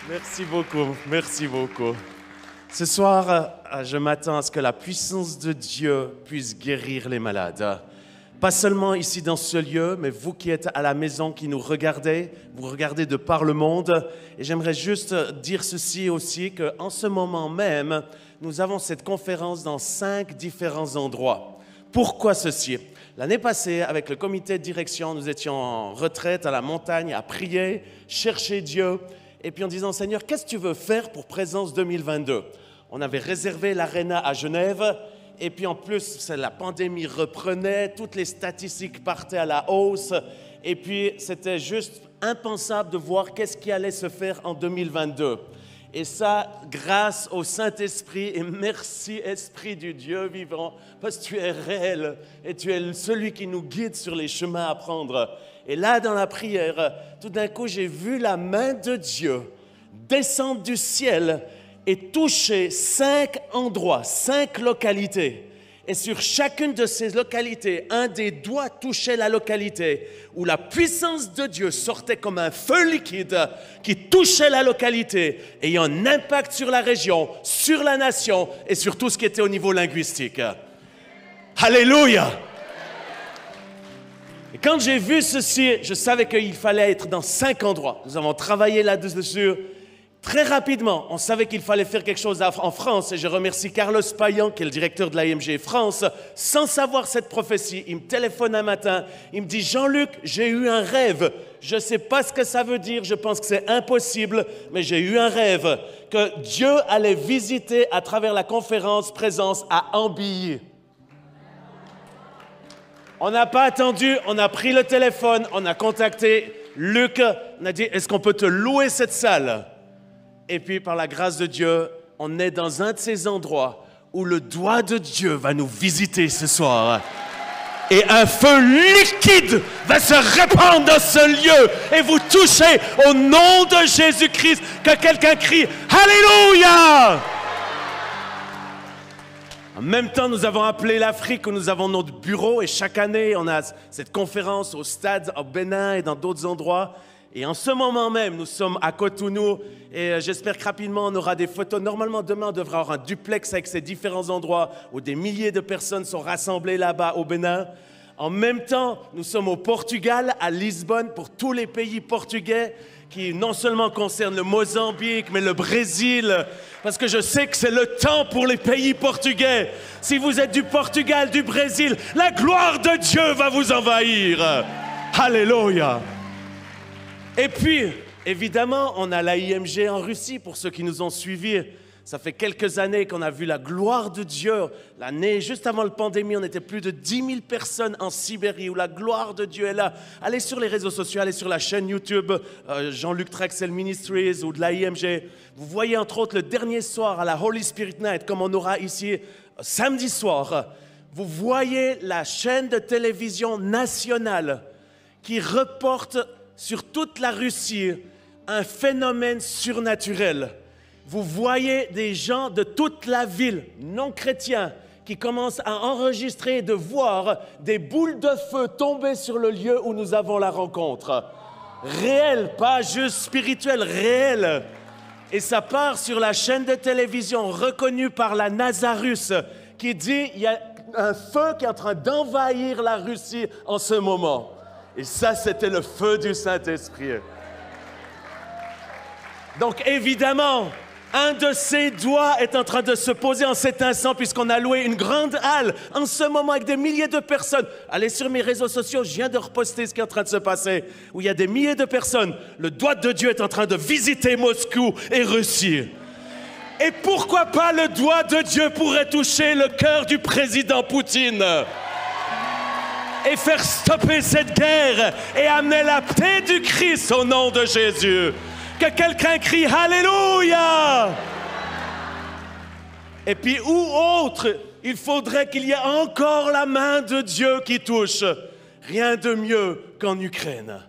Merci beaucoup, merci beaucoup. Ce soir, je m'attends à ce que la puissance de Dieu puisse guérir les malades. Pas seulement ici dans ce lieu, mais vous qui êtes à la maison, qui nous regardez, vous regardez de par le monde. Et j'aimerais juste dire ceci aussi, qu'en ce moment même, nous avons cette conférence dans 5 différents endroits. Pourquoi ceci? L'année passée, avec le comité de direction, nous étions en retraite à la montagne à prier, chercher Dieu, et puis en disant, Seigneur, qu'est-ce que tu veux faire pour Présence 2022? On avait réservé l'aréna à Genève, et puis en plus, la pandémie reprenait, toutes les statistiques partaient à la hausse, et puis c'était juste impensable de voir qu'est-ce qui allait se faire en 2022. Et ça, grâce au Saint-Esprit, et merci Esprit du Dieu vivant, parce que tu es réel et tu es celui qui nous guide sur les chemins à prendre. Et là, dans la prière, tout d'un coup, j'ai vu la main de Dieu descendre du ciel et toucher 5 endroits, 5 localités. Et sur chacune de ces localités, un des doigts touchait la localité où la puissance de Dieu sortait comme un feu liquide qui touchait la localité, ayant un impact sur la région, sur la nation et sur tout ce qui était au niveau linguistique. Alléluia! Et quand j'ai vu ceci, je savais qu'il fallait être dans 5 endroits. Nous avons travaillé là-dessus. Très rapidement, on savait qu'il fallait faire quelque chose en France et je remercie Carlos Payan, qui est le directeur de l'AMG France. Sans savoir cette prophétie, il me téléphone un matin, il me dit « Jean-Luc, j'ai eu un rêve. Je ne sais pas ce que ça veut dire, je pense que c'est impossible, mais j'ai eu un rêve que Dieu allait visiter à travers la conférence Présence à Ambilly. » On n'a pas attendu, on a pris le téléphone, on a contacté Luc, on a dit « Est-ce qu'on peut te louer cette salle ?» Et puis, par la grâce de Dieu, on est dans un de ces endroits où le doigt de Dieu va nous visiter ce soir. Et un feu liquide va se répandre dans ce lieu. Et vous touchez au nom de Jésus-Christ. Que quelqu'un crie « Alléluia !» En même temps, nous avons appelé l'Afrique où nous avons notre bureau. Et chaque année, on a cette conférence au stade au Bénin et dans d'autres endroits. Et en ce moment même, nous sommes à Cotonou et j'espère que rapidement on aura des photos. Normalement, demain, on devra avoir un duplex avec ces différents endroits où des milliers de personnes sont rassemblées là-bas au Bénin. En même temps, nous sommes au Portugal, à Lisbonne, pour tous les pays portugais qui non seulement concernent le Mozambique, mais le Brésil, parce que je sais que c'est le temps pour les pays portugais. Si vous êtes du Portugal, du Brésil, la gloire de Dieu va vous envahir. Alléluia! Et puis, évidemment, on a la IMG en Russie, pour ceux qui nous ont suivis. Ça fait quelques années qu'on a vu la gloire de Dieu. L'année, juste avant la pandémie, on était plus de 10 000 personnes en Sibérie, où la gloire de Dieu est là. Allez sur les réseaux sociaux, allez sur la chaîne YouTube, Jean-Luc Traxel Ministries ou de la IMG. Vous voyez entre autres le dernier soir à la Holy Spirit Night, comme on aura ici samedi soir. Vous voyez la chaîne de télévision nationale qui reporte sur toute la Russie, un phénomène surnaturel. Vous voyez des gens de toute la ville, non chrétiens, qui commencent à enregistrer et de voir des boules de feu tomber sur le lieu où nous avons la rencontre. Réel, pas juste spirituel, réel. Et ça part sur la chaîne de télévision reconnue par la NASA russe, qui dit qu'il y a un feu qui est en train d'envahir la Russie en ce moment. Et ça, c'était le feu du Saint-Esprit. Donc, évidemment, un de ses doigts est en train de se poser en cet instant, puisqu'on a loué une grande halle en ce moment avec des milliers de personnes. Allez sur mes réseaux sociaux, je viens de reposter ce qui est en train de se passer, où il y a des milliers de personnes. Le doigt de Dieu est en train de visiter Moscou et Russie. Et pourquoi pas le doigt de Dieu pourrait toucher le cœur du président Poutine et faire stopper cette guerre et amener la paix du Christ au nom de Jésus. Que quelqu'un crie Alléluia! Et puis, où autre, il faudrait qu'il y ait encore la main de Dieu qui touche. Rien de mieux qu'en Ukraine.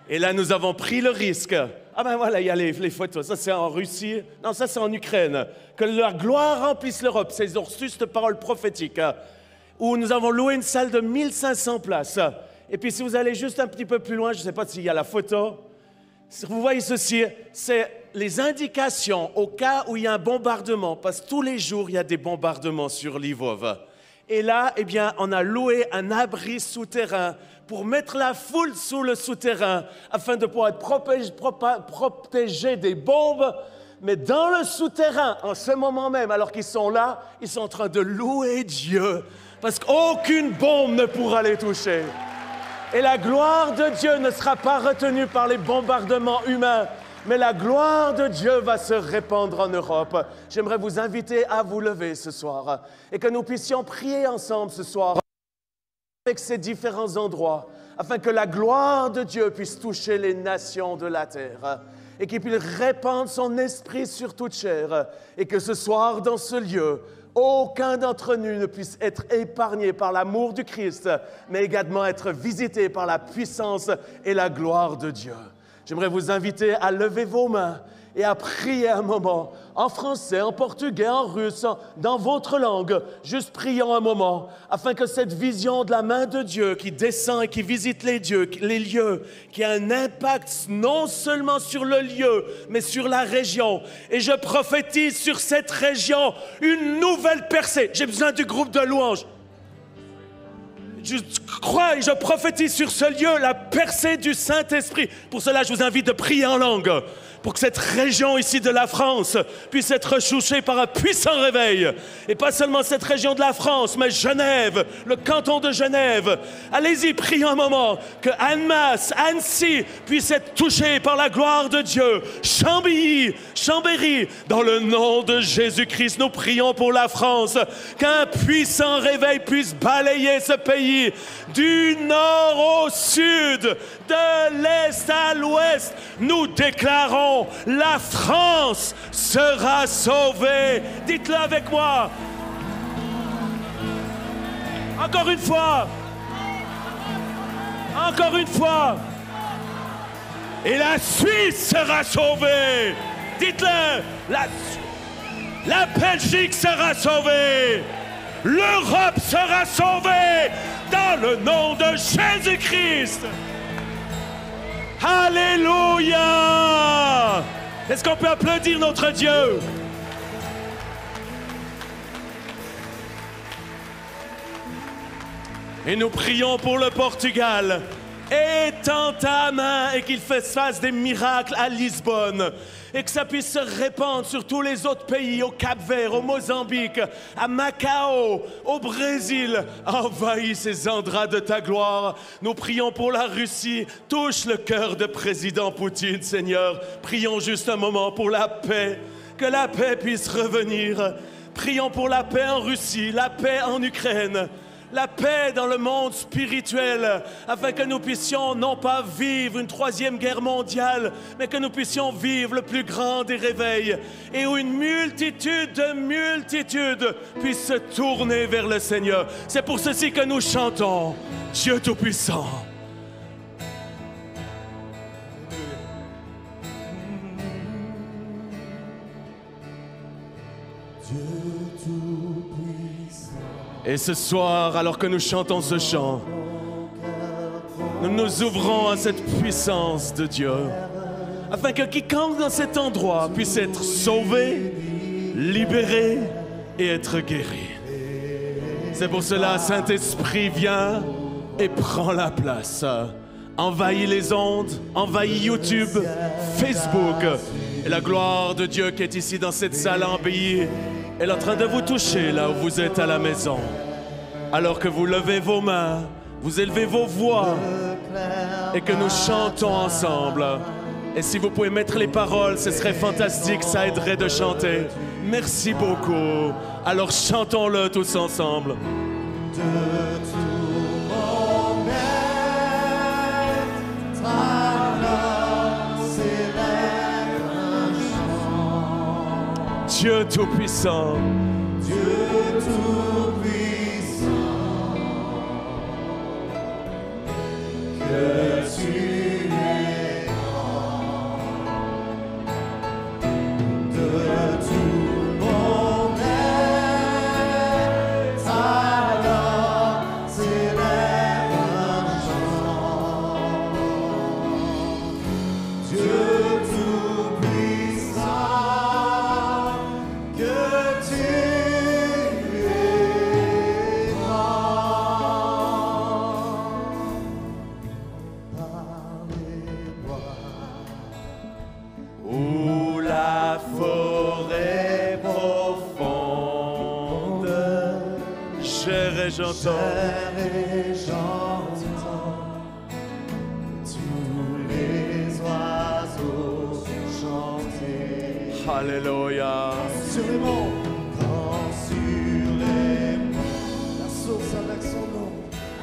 Et là, nous avons pris le risque. Ah ben voilà, il y a les photos. Ça, c'est en Russie. Non, ça, c'est en Ukraine. Que la gloire remplisse l'Europe. C'est cette parole prophétique. Où nous avons loué une salle de 1500 places. Et puis si vous allez juste un petit peu plus loin, je ne sais pas s'il y a la photo, vous voyez ceci, c'est les indications au cas où il y a un bombardement, parce que tous les jours, il y a des bombardements sur Lvov. Et là, eh bien, on a loué un abri souterrain pour mettre la foule sous le souterrain afin de pouvoir être protégé des bombes. Mais dans le souterrain, en ce moment même, alors qu'ils sont là, ils sont en train de louer Dieu parce qu'aucune bombe ne pourra les toucher. Et la gloire de Dieu ne sera pas retenue par les bombardements humains, mais la gloire de Dieu va se répandre en Europe. J'aimerais vous inviter à vous lever ce soir et que nous puissions prier ensemble ce soir avec ces différents endroits afin que la gloire de Dieu puisse toucher les nations de la terre et qu'il puisse répandre son esprit sur toute chair et que ce soir dans ce lieu, aucun d'entre nous ne puisse être épargné par l'amour du Christ, mais également être visité par la puissance et la gloire de Dieu. J'aimerais vous inviter à lever vos mains et à prier un moment, en français, en portugais, en russe, dans votre langue. Juste prions un moment, afin que cette vision de la main de Dieu qui descend et qui visite les lieux, qui a un impact non seulement sur le lieu, mais sur la région. Et je prophétise sur cette région une nouvelle percée. J'ai besoin du groupe de louanges. Je crois et je prophétise sur ce lieu la percée du Saint-Esprit. Pour cela, je vous invite de prier en langue, pour que cette région ici de la France puisse être touchée par un puissant réveil. Et pas seulement cette région de la France, mais Genève, le canton de Genève. Allez-y, priez un moment, que Annemasse, Annecy puisse être touchée par la gloire de Dieu. Chambéry, dans le nom de Jésus-Christ, nous prions pour la France, qu'un puissant réveil puisse balayer ce pays du nord au sud, de l'est à l'ouest. Nous déclarons: la France sera sauvée. Dites-le avec moi. Encore une fois. Encore une fois. Et la Suisse sera sauvée. Dites-le. La Belgique sera sauvée. L'Europe sera sauvée dans le nom de Jésus-Christ. Alléluia! Est-ce qu'on peut applaudir notre Dieu? Et nous prions pour le Portugal. Étends ta main et qu'il fasse des miracles à Lisbonne. Et que ça puisse se répandre sur tous les autres pays, au Cap-Vert, au Mozambique, à Macao, au Brésil. Envahis ces endroits de ta gloire. Nous prions pour la Russie. Touche le cœur de président Poutine, Seigneur. Prions juste un moment pour la paix. Que la paix puisse revenir. Prions pour la paix en Russie, la paix en Ukraine. La paix dans le monde spirituel, afin que nous puissions non pas vivre une troisième guerre mondiale, mais que nous puissions vivre le plus grand des réveils, et où une multitude puisse se tourner vers le Seigneur. C'est pour ceci que nous chantons Dieu Tout-Puissant. Et ce soir, alors que nous chantons ce chant, nous nous ouvrons à cette puissance de Dieu, afin que quiconque dans cet endroit puisse être sauvé, libéré et être guéri. C'est pour cela, Saint-Esprit, viens et prends la place. Envahis les ondes, envahis YouTube, Facebook. Et la gloire de Dieu qui est ici dans cette salle embellie, elle est en train de vous toucher là où vous êtes à la maison. Alors que vous levez vos mains, vous élevez vos voix et que nous chantons ensemble. Et si vous pouvez mettre les paroles, ce serait fantastique, ça aiderait de chanter. Merci beaucoup. Alors chantons-le tous ensemble. De tout mon être, ta grâce élève un chant. Dieu Tout-Puissant. Dieu Tout-Puissant. Que tu es grand. De tout mon être, alors s'élève un chant. Dieu Tout-Puissant. la forêt profonde, chair et j'entends tous les oiseaux chanter. Alléluia. Sur les monts, quand sur les monts, la source avec son nom,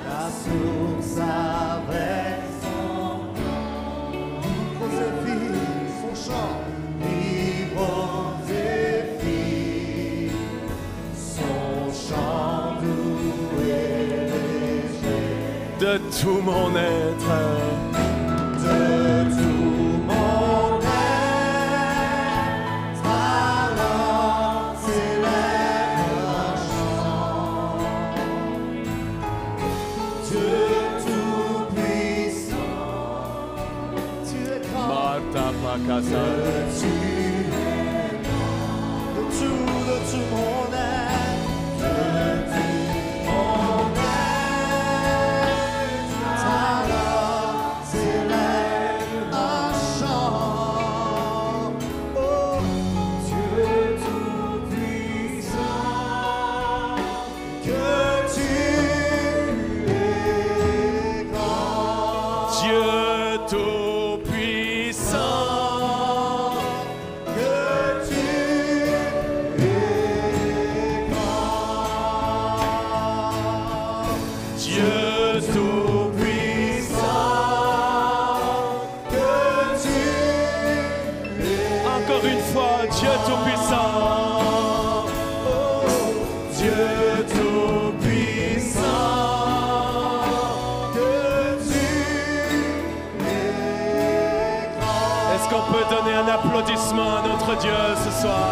la source avec son nom, livres et filles, son chant, livres et filles, son chant doux et léger. De tout mon être, De tout mon être, alors s'élève un chant. Dieu tout-puissant, tu es grand, Mata Pakasa. tu es grand. De tout mon être, de tout mon être, alors s'élève un chant. Oh, Dieu tout-puissant, que tu es grand. Dieu tout-puissant, Que tu es grand. Dieu tout-puissant, Que tu es encore une fois, Dieu tout-puissant, oh, Dieu tout-puissant. que tu es grand. Est-ce qu'on peut donner un applaudissement à notre Dieu ce soir?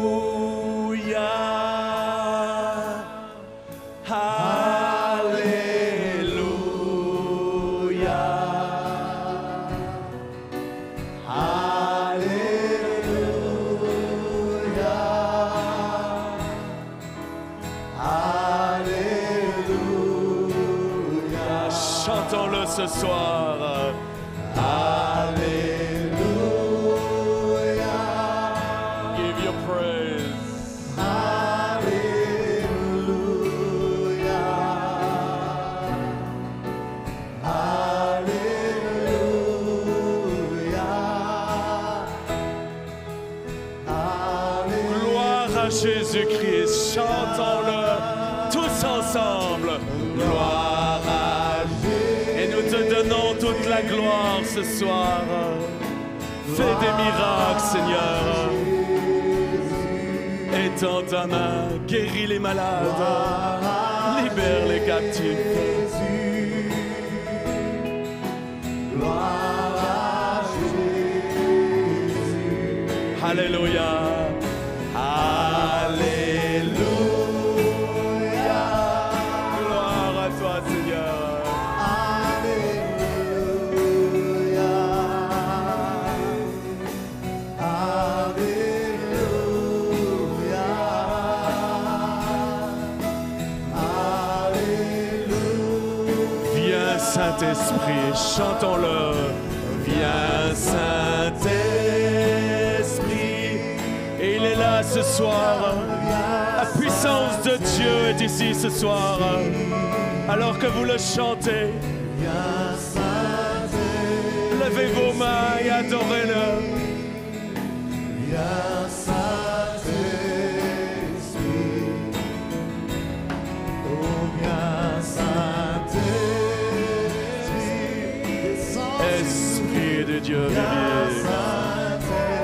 Alléluia. Alléluia. Chantons-le ce soir. Alléluia. Give you praise. Alléluia. Alléluia. Alléluia. Gloire à Jésus-Christ. Chantons-le tous ensemble. Gloire à Jésus. Et nous te donnons toute la gloire ce soir. Fais des miracles, Seigneur. Étends ta main, guéris les malades, libère les captifs. Gloire à Jésus. Alléluia. Alléluia. Gloire à toi, Seigneur. Alléluia. Alléluia. Alléluia. Viens, Saint-Esprit, chantons-le. Viens, Saint-Esprit. Et il est là ce soir. La puissance de Dieu est ici ce soir. Alors que vous le chantez, Viens, Saint-Esprit. levez vos mains et adorez-le. Viens, Saint-Esprit. Oh, viens, Saint-Esprit. Descends sur Esprit de Dieu, Viens, viens. Saint-Esprit.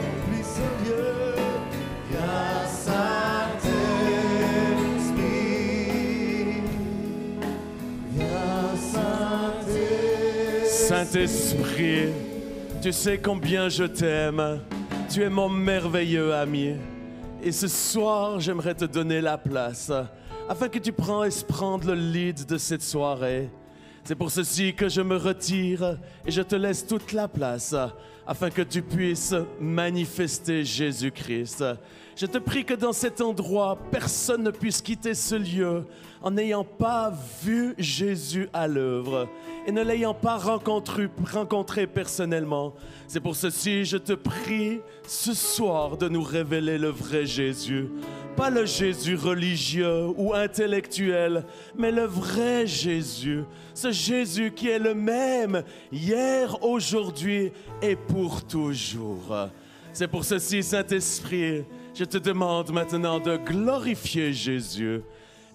Remplis ce lieu. Viens, Saint-Esprit. Viens, Saint-Esprit. Saint-Esprit, tu sais combien je t'aime. Tu es mon merveilleux ami. Et ce soir, j'aimerais te donner la place afin que tu puisses prendre le lead de cette soirée. C'est pour ceci que je me retire et je te laisse toute la place afin que tu puisses manifester Jésus-Christ. Je te prie que dans cet endroit, personne ne puisse quitter ce lieu en n'ayant pas vu Jésus à l'œuvre et ne l'ayant pas rencontré personnellement. C'est pour ceci, je te prie ce soir de nous révéler le vrai Jésus. Pas le Jésus religieux ou intellectuel, mais le vrai Jésus. Ce Jésus qui est le même hier, aujourd'hui et pour toujours. C'est pour ceci, Saint-Esprit, je te demande maintenant de glorifier Jésus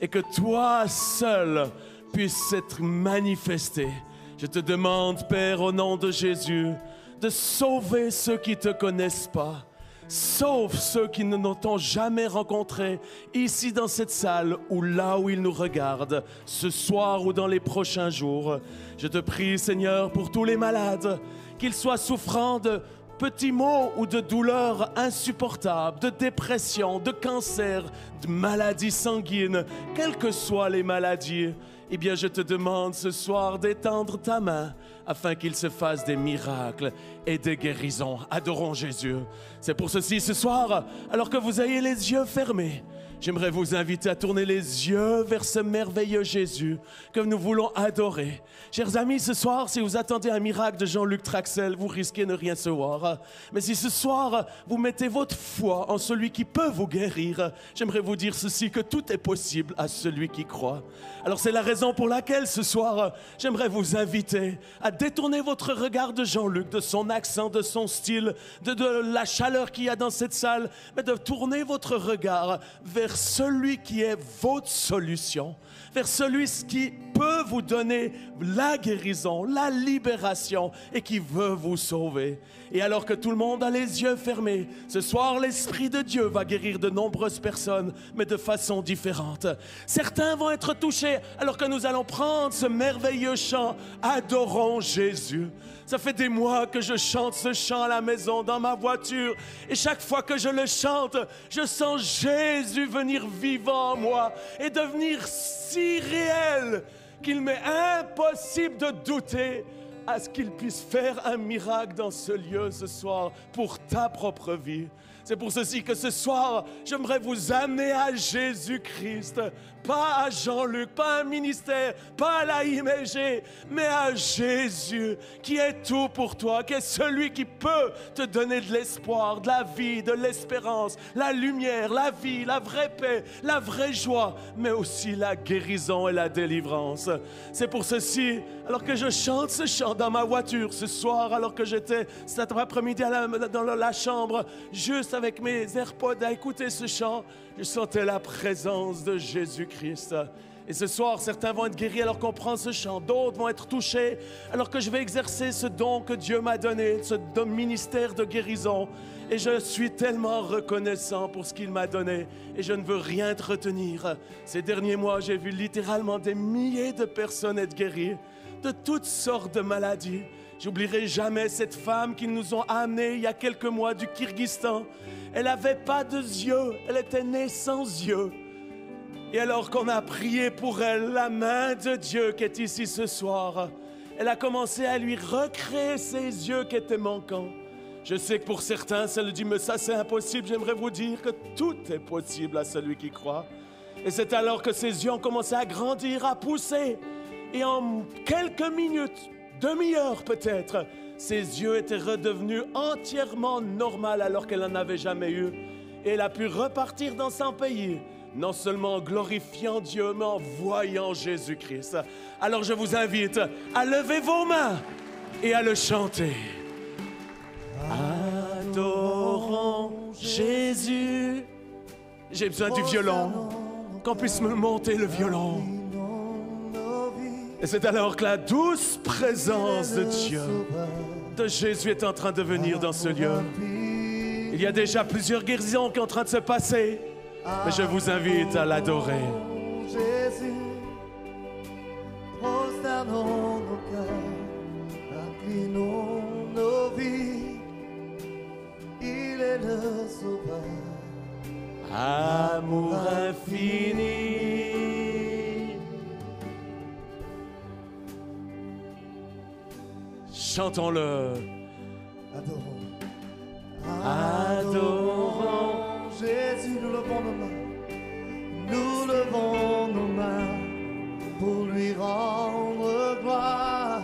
et que toi seul puisses être manifesté. Je te demande, Père, au nom de Jésus, de sauver ceux qui ne te connaissent pas. Sauve ceux qui ne t'ont jamais rencontré ici dans cette salle ou là où ils nous regardent, ce soir ou dans les prochains jours. Je te prie, Seigneur, pour tous les malades, qu'ils soient souffrants de petits maux ou de douleurs insupportables, de dépression, de cancer, de maladies sanguines, quelles que soient les maladies. Eh bien, je te demande ce soir d'étendre ta main afin qu'il se fasse des miracles et des guérisons. Adorons Jésus. C'est pour ceci, ce soir, alors que vous ayez les yeux fermés, j'aimerais vous inviter à tourner les yeux vers ce merveilleux Jésus que nous voulons adorer. Chers amis, ce soir, si vous attendez un miracle de Jean-Luc Traxel, vous risquez de ne rien savoir. Mais si ce soir, vous mettez votre foi en celui qui peut vous guérir, j'aimerais vous dire ceci, que tout est possible à celui qui croit. Alors c'est la raison pour laquelle ce soir, j'aimerais vous inviter à détourner votre regard de Jean-Luc, de son accent, de son style, de la chaleur qu'il y a dans cette salle, mais de tourner votre regard vers celui qui est votre solution, vers celui qui peut vous donner la guérison, la libération et qui veut vous sauver. Et alors que tout le monde a les yeux fermés, ce soir, l'Esprit de Dieu va guérir de nombreuses personnes, mais de façon différente. Certains vont être touchés alors que nous allons prendre ce merveilleux chant « Adorons Jésus ». Ça fait des mois que je chante ce chant à la maison, dans ma voiture. Et chaque fois que je le chante, je sens Jésus venir vivant en moi et devenir si réel qu'il m'est impossible de douter à ce qu'il puisse faire un miracle dans ce lieu ce soir pour ta propre vie. C'est pour ceci que ce soir, j'aimerais vous amener à Jésus-Christ. Pas à Jean-Luc, pas à un ministère, pas à la IMG, mais à Jésus, qui est tout pour toi, qui est celui qui peut te donner de l'espoir, de la vie, de l'espérance, la lumière, la vie, la vraie paix, la vraie joie, mais aussi la guérison et la délivrance. C'est pour ceci, alors que je chante ce chant dans ma voiture ce soir, alors que j'étais cet après-midi dans la chambre, juste avec mes AirPods à écouter ce chant, je sentais la présence de Jésus-Christ. Et ce soir, certains vont être guéris alors qu'on prend ce chant. D'autres vont être touchés alors que je vais exercer ce don que Dieu m'a donné, ce ministère de guérison. Et je suis tellement reconnaissant pour ce qu'il m'a donné. Et je ne veux rien te retenir. Ces derniers mois, j'ai vu littéralement des milliers de personnes être guéries de toutes sortes de maladies. J'oublierai jamais cette femme qu'ils nous ont amenée il y a quelques mois du Kyrgyzstan. Elle n'avait pas de yeux, elle était née sans yeux. Et alors qu'on a prié pour elle, la main de Dieu qui est ici ce soir, elle a commencé à lui recréer ses yeux qui étaient manquants. Je sais que pour certains, ça le dit, mais ça c'est impossible. J'aimerais vous dire que tout est possible à celui qui croit. Et c'est alors que ses yeux ont commencé à grandir, à pousser. Et en quelques minutes, demi-heure peut-être, ses yeux étaient redevenus entièrement normaux alors qu'elle n'en avait jamais eu. Et elle a pu repartir dans son pays, non seulement en glorifiant Dieu, mais en voyant Jésus-Christ. Alors je vous invite à lever vos mains et à le chanter. Adorons Jésus. J'ai besoin du violon, qu'on puisse me monter le violon. Et c'est alors que la douce présence de Dieu, de Jésus est en train de venir dans ce lieu. Il y a déjà plusieurs guérisons qui sont en train de se passer, mais je vous invite à l'adorer. Jésus, prosternons nos cœurs, inclinons nos vies, il est le sauveur. Amour infini. Chantons-le. Adorons. Adorons. Jésus, nous levons nos mains. Nous levons nos mains pour lui rendre gloire.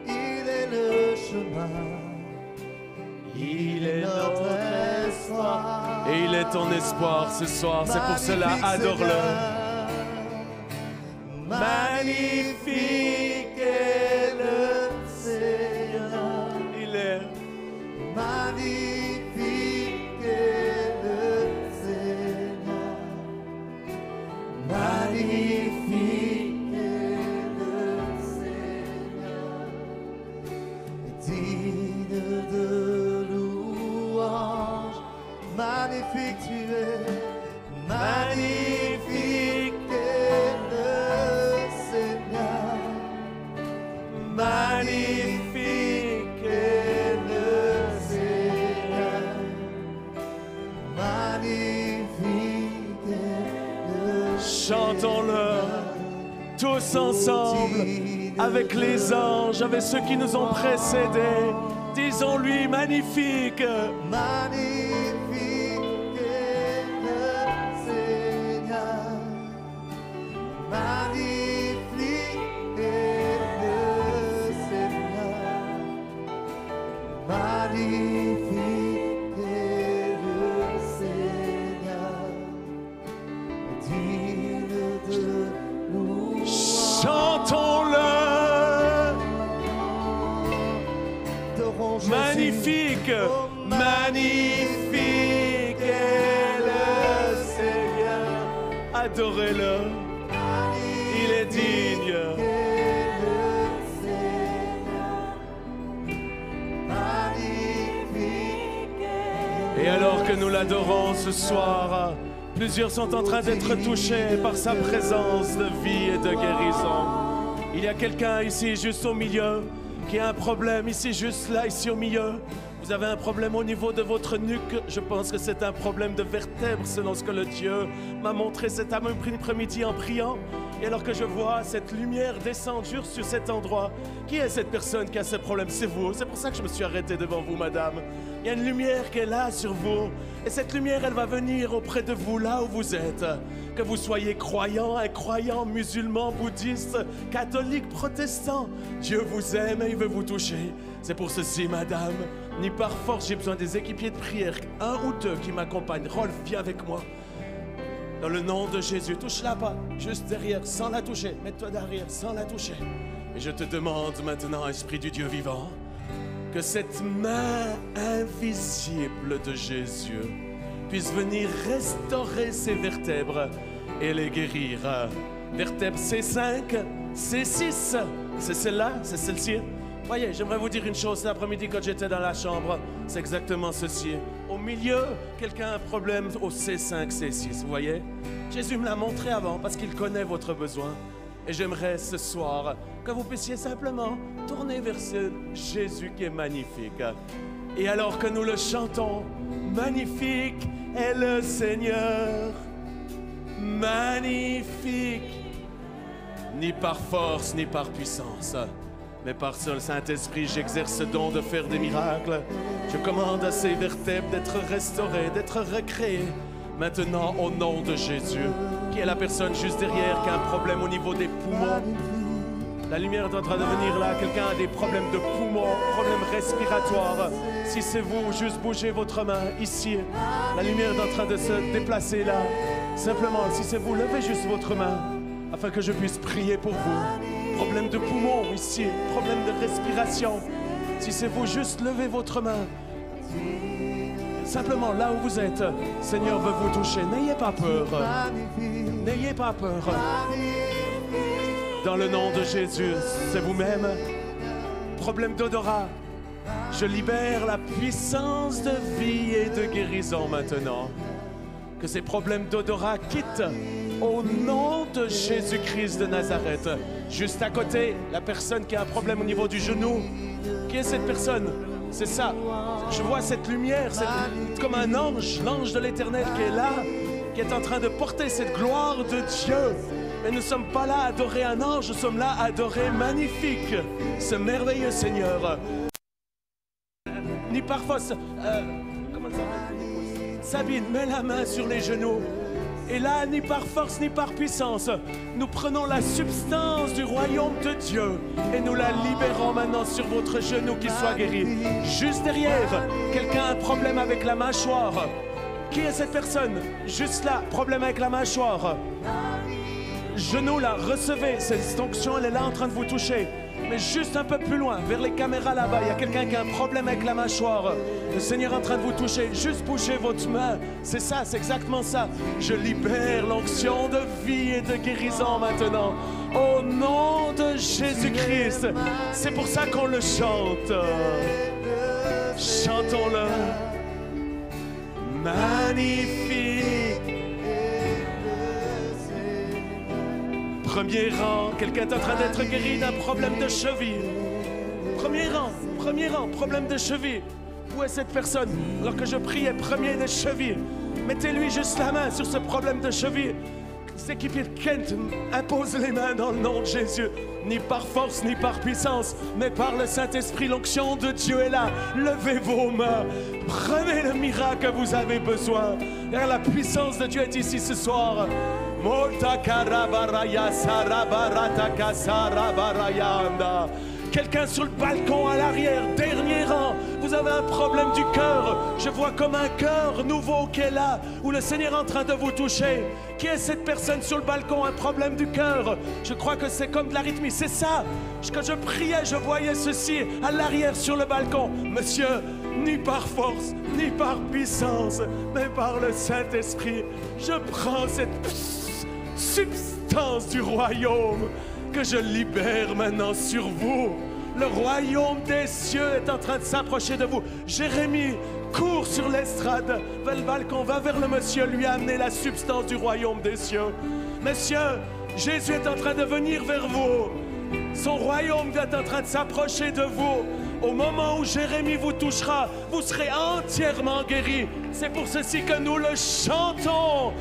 Il est le chemin. Il est notre espoir. Et il est ton espoir ce soir. C'est pour cela, adore-le. Magnifique est le Seigneur. Il est magnifique est le Seigneur. Magnifique est le Seigneur. Digne de louange. Magnifique tu es. Magnifique est le Seigneur. Magnifique est le Seigneur. Magnifique est le Chantons-le tous ensemble avec les anges, avec ceux qui nous ont précédés. Disons-lui magnifique. Magnifique est le Seigneur. Magnifique est le Seigneur. Magnifique est le Seigneur. Digne de louange. Chantons-le. Adorons Jésus. Magnifique, magnifique est le Seigneur. Adorez-le. Il est digne. Et alors que nous l'adorons ce soir, plusieurs sont en train d'être touchés par sa présence de vie et de guérison. Il y a quelqu'un ici, juste au milieu, qui a un problème ici, juste là, ici au milieu. Vous avez un problème au niveau de votre nuque. Je pense que c'est un problème de vertèbre, selon ce que le Dieu m'a montré cet après-midi en priant. Et alors que je vois cette lumière descendre juste sur cet endroit, qui est cette personne qui a ce problème? C'est vous. C'est pour ça que je me suis arrêté devant vous, madame. Il y a une lumière qui est là sur vous. Et cette lumière, elle va venir auprès de vous, là où vous êtes. Que vous soyez croyant, incroyant, musulman, bouddhiste, catholique, protestant. Dieu vous aime et il veut vous toucher. C'est pour ceci, madame, ni par force, j'ai besoin des équipiers de prière, un ou deux qui m'accompagnent. Rolf, viens avec moi. Dans le nom de Jésus, touche-la pas, juste derrière, sans la toucher. Mets-toi derrière, sans la toucher. Et je te demande maintenant, Esprit du Dieu vivant, que cette main invisible de Jésus puisse venir restaurer ses vertèbres et les guérir. Vertèbre C5, C6, c'est celle-là, c'est celle-ci. Voyez, j'aimerais vous dire une chose, cet après-midi quand j'étais dans la chambre, c'est exactement ceci. Au milieu, quelqu'un a un problème au C5, C6, vous voyez? Jésus me l'a montré avant parce qu'il connaît votre besoin. Et j'aimerais ce soir que vous puissiez simplement tourner vers ce Jésus qui est magnifique. Et alors que nous le chantons, magnifique est le Seigneur, magnifique, ni par force ni par puissance, mais par son Saint-Esprit, j'exerce ce don de faire des miracles. Je commande à ces vertèbres d'être restaurées, d'être recréées. Maintenant, au nom de Jésus, qui est la personne juste derrière, qui a un problème au niveau des poumons. La lumière est en train de venir là. Quelqu'un a des problèmes de poumons, problèmes respiratoires. Si c'est vous, juste bougez votre main ici. La lumière est en train de se déplacer là. Simplement, si c'est vous, levez juste votre main afin que je puisse prier pour vous. Problème de poumon ici, problème de respiration. Si c'est vous, juste levez votre main. Simplement, là où vous êtes, Seigneur veut vous toucher. N'ayez pas peur. N'ayez pas peur. Dans le nom de Jésus, c'est vous-même. Problème d'odorat. Je libère la puissance de vie et de guérison maintenant. Que ces problèmes d'odorat quittent au nom de Jésus-Christ de Nazareth. Juste à côté, la personne qui a un problème au niveau du genou. Qui est cette personne? C'est ça. Je vois cette lumière, c'est comme un ange, l'ange de l'Éternel qui est là, qui est en train de porter cette gloire de Dieu. Mais nous ne sommes pas là à adorer un ange, nous sommes là à adorer magnifique, ce merveilleux Seigneur. Ni par force, comment ça s'appelle? Sabine, mets la main sur les genoux. Et là, ni par force, ni par puissance, nous prenons la substance du royaume de Dieu et nous la libérons maintenant sur votre genou qui soit guéri. Juste derrière, quelqu'un a un problème avec la mâchoire. Qui est cette personne? Juste là, problème avec la mâchoire. Genou là, recevez, cette onction, elle est là en train de vous toucher. Mais juste un peu plus loin, vers les caméras là-bas, il y a quelqu'un qui a un problème avec la mâchoire. Le Seigneur est en train de vous toucher. Juste bougez votre main. C'est ça, c'est exactement ça. Je libère l'onction de vie et de guérison maintenant. Au nom de Jésus-Christ. C'est pour ça qu'on le chante. Chantons-le. Magnifique. Premier rang, quelqu'un est en train d'être guéri d'un problème de cheville. Premier rang, problème de cheville. Où est cette personne? Alors que je priais, premier des chevilles. Mettez-lui juste la main sur ce problème de cheville. Ses équipiers de Kent imposent les mains dans le nom de Jésus. Ni par force, ni par puissance, mais par le Saint-Esprit, l'onction de Dieu est là. Levez vos mains. Prenez le miracle que vous avez besoin. Car la puissance de Dieu est ici ce soir. Quelqu'un sur le balcon à l'arrière, dernier rang, vous avez un problème du cœur. Je vois comme un cœur nouveau qui est là, où le Seigneur est en train de vous toucher. Qui est cette personne sur le balcon, un problème du cœur? Je crois que c'est comme de l'arythmie, c'est ça. Quand je priais, je voyais ceci à l'arrière sur le balcon. Monsieur, ni par force, ni par puissance, mais par le Saint-Esprit, je prends cette substance du royaume que je libère maintenant sur vous. Le royaume des cieux est en train de s'approcher de vous. Jérémie, cours sur l'estrade, vers le balcon, va vers le monsieur, lui amener la substance du royaume des cieux. Monsieur, Jésus est en train de venir vers vous. Son royaume est en train de s'approcher de vous. Au moment où Jérémie vous touchera, vous serez entièrement guéri. C'est pour ceci que nous le chantons.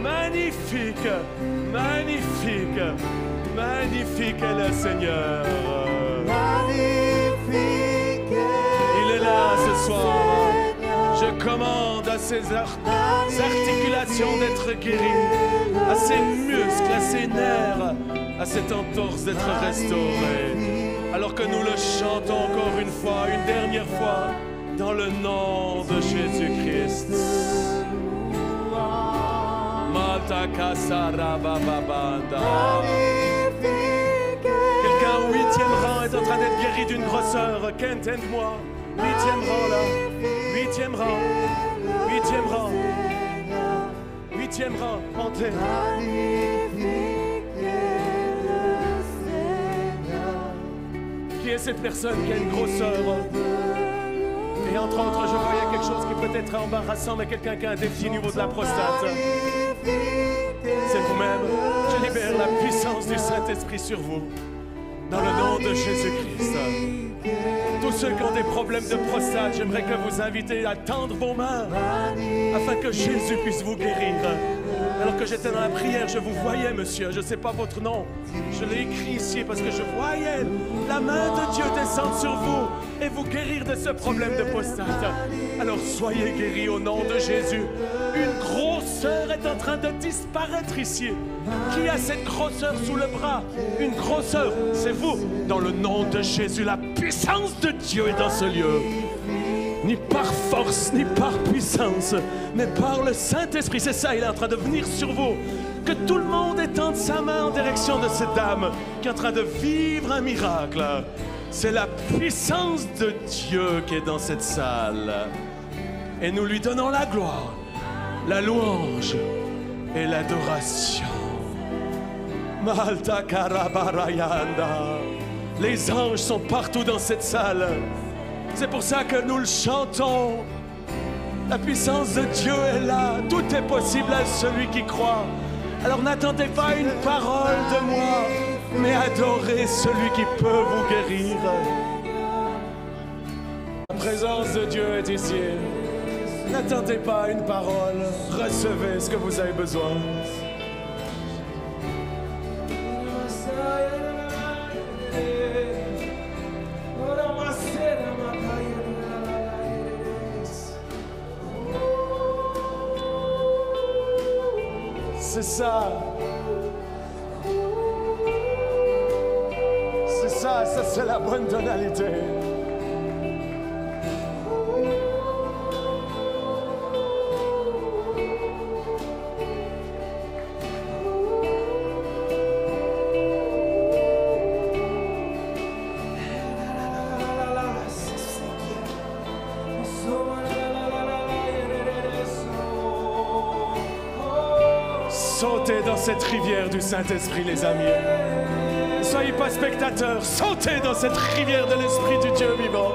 Magnifique, magnifique, magnifique est le Seigneur. Magnifique. Il est là ce soir. Je commande à ses articulations d'être guéries, à ses muscles, à ses nerfs, à cette entorse d'être restaurée. Alors que nous le chantons encore une fois, une dernière fois, dans le nom de Jésus-Christ. Quelqu'un au 8e rang est en train d'être guéri d'une grosseur. Kent, aide-moi. 8e rang là. 8e rang. 8e rang. 8e rang. Montez. Qui est cette personne qui a une grosseur? Et entre autres, je voyais quelque chose qui peut être embarrassant, mais quelqu'un qui a un défi au niveau de la prostate. C'est vous-même. Je libère la puissance du Saint-Esprit sur vous. Dans le nom de Jésus-Christ. Tous ceux qui ont des problèmes de prostate, j'aimerais que vous invitez à tendre vos mains afin que Jésus puisse vous guérir. Alors que j'étais dans la prière, je vous voyais, monsieur. Je ne sais pas votre nom. Je l'ai écrit ici parce que je voyais la main de Dieu descendre sur vous et vous guérir de ce problème de prostate. Alors soyez guéris au nom de Jésus. Une grosseur est en train de disparaître ici. Qui a cette grosseur sous le bras? Une grosseur, c'est vous. Dans le nom de Jésus, la puissance de Dieu est dans ce lieu. Ni par force, ni par puissance, mais par le Saint-Esprit. C'est ça, il est en train de venir sur vous. Que tout le monde étende sa main en direction de cette dame qui est en train de vivre un miracle. C'est la puissance de Dieu qui est dans cette salle. Et nous lui donnons la gloire, la louange et l'adoration. Malta Karabarayanda. Les anges sont partout dans cette salle. C'est pour ça que nous le chantons. La puissance de Dieu est là. Tout est possible à celui qui croit. Alors n'attendez pas une parole de moi, mais adorez celui qui peut vous guérir. La présence de Dieu est ici. N'attendez pas une parole. Recevez ce que vous avez besoin. c'est ça. C'est ça, ça c'est la bonne tonalité. Sautez dans cette rivière du Saint-Esprit, les amis. Ne soyez pas spectateurs, sautez dans cette rivière de l'Esprit du Dieu vivant.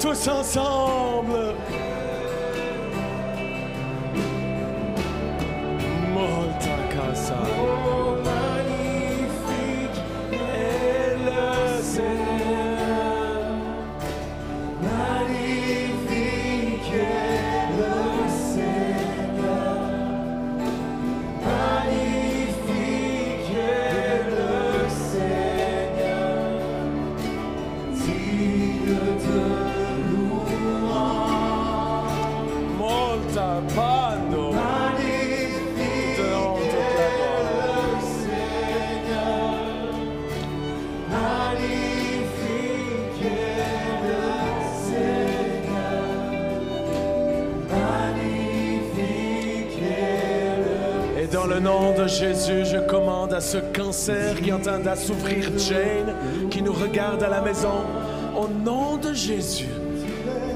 Tous ensemble. Molta casa. Oh, magnifique est le Seigneur. Magnifique est le Seigneur. Magnifique est le Seigneur. Digne de louange. Molta pando. Dans le nom de Jésus, je commande à ce cancer qui est en train d'assouvrir Jane, qui nous regarde à la maison, au nom de Jésus,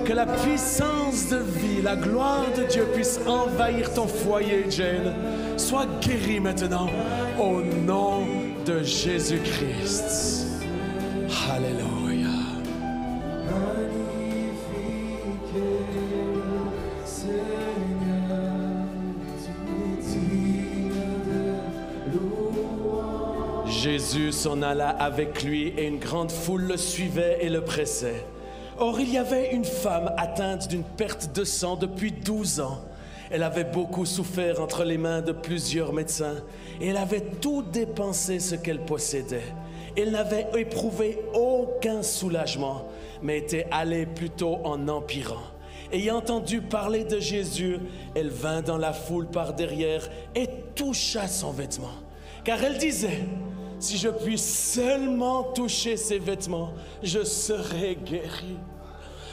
que la puissance de vie, la gloire de Dieu puisse envahir ton foyer, Jane. Sois guéri maintenant, au nom de Jésus-Christ. Alléluia. Jésus s'en alla avec lui et une grande foule le suivait et le pressait. Or, il y avait une femme atteinte d'une perte de sang depuis 12 ans. Elle avait beaucoup souffert entre les mains de plusieurs médecins et elle avait tout dépensé ce qu'elle possédait. Elle n'avait éprouvé aucun soulagement, mais était allée plutôt en empirant. Ayant entendu parler de Jésus, elle vint dans la foule par derrière et toucha son vêtement. Car elle disait: si je puis seulement toucher ses vêtements, je serai guérie.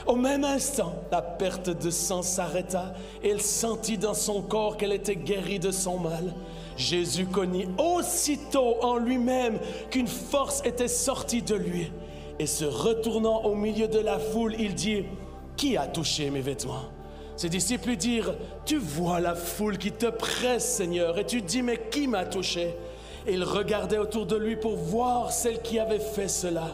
Au même instant, la perte de sang s'arrêta et elle sentit dans son corps qu'elle était guérie de son mal. Jésus connut aussitôt en lui-même qu'une force était sortie de lui. Et se retournant au milieu de la foule, il dit: qui a touché mes vêtements? Ses disciples lui dirent: tu vois la foule qui te presse, Seigneur, et tu dis: mais qui m'a touché? Et il regardait autour de lui pour voir celle qui avait fait cela.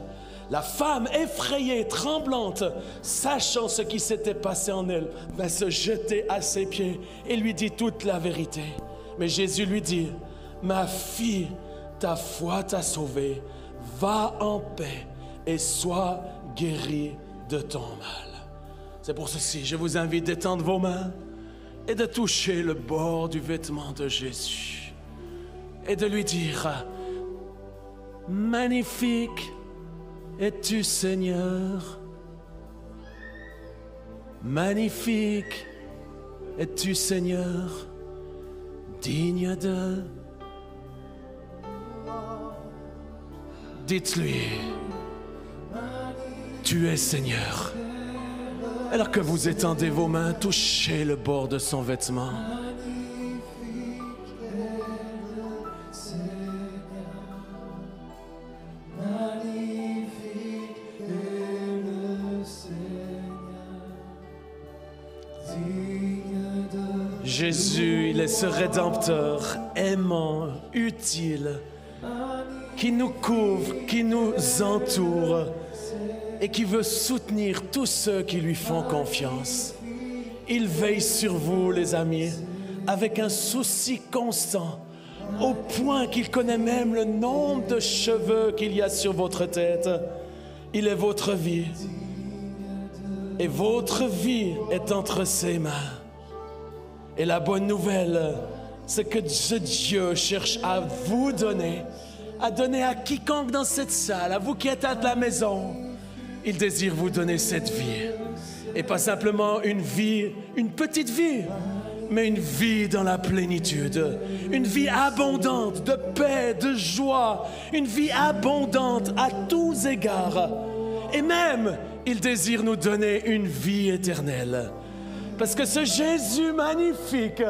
La femme, effrayée, tremblante, sachant ce qui s'était passé en elle, vint se jeter à ses pieds et lui dit toute la vérité. Mais Jésus lui dit: ma fille, ta foi t'a sauvée, va en paix et sois guérie de ton mal. C'est pour ceci, je vous invite d'étendre vos mains et de toucher le bord du vêtement de Jésus. Et de lui dire: magnifique es-tu, Seigneur. Magnifique es-tu, Seigneur. Digne de... Dites-lui: tu es Seigneur. Alors que vous étendez vos mains, touchez le bord de son vêtement. Jésus, il est ce Rédempteur aimant, utile, qui nous couvre, qui nous entoure et qui veut soutenir tous ceux qui lui font confiance. Il veille sur vous, les amis, avec un souci constant, au point qu'il connaît même le nombre de cheveux qu'il y a sur votre tête. Il est votre vie, et votre vie est entre ses mains. Et la bonne nouvelle, c'est que ce Dieu cherche à vous donner, à donner à quiconque dans cette salle, à vous qui êtes à la maison. Il désire vous donner cette vie. Et pas simplement une vie, une petite vie, mais une vie dans la plénitude, une vie abondante de paix, de joie, une vie abondante à tous égards. Et même, il désire nous donner une vie éternelle. Parce que ce Jésus magnifique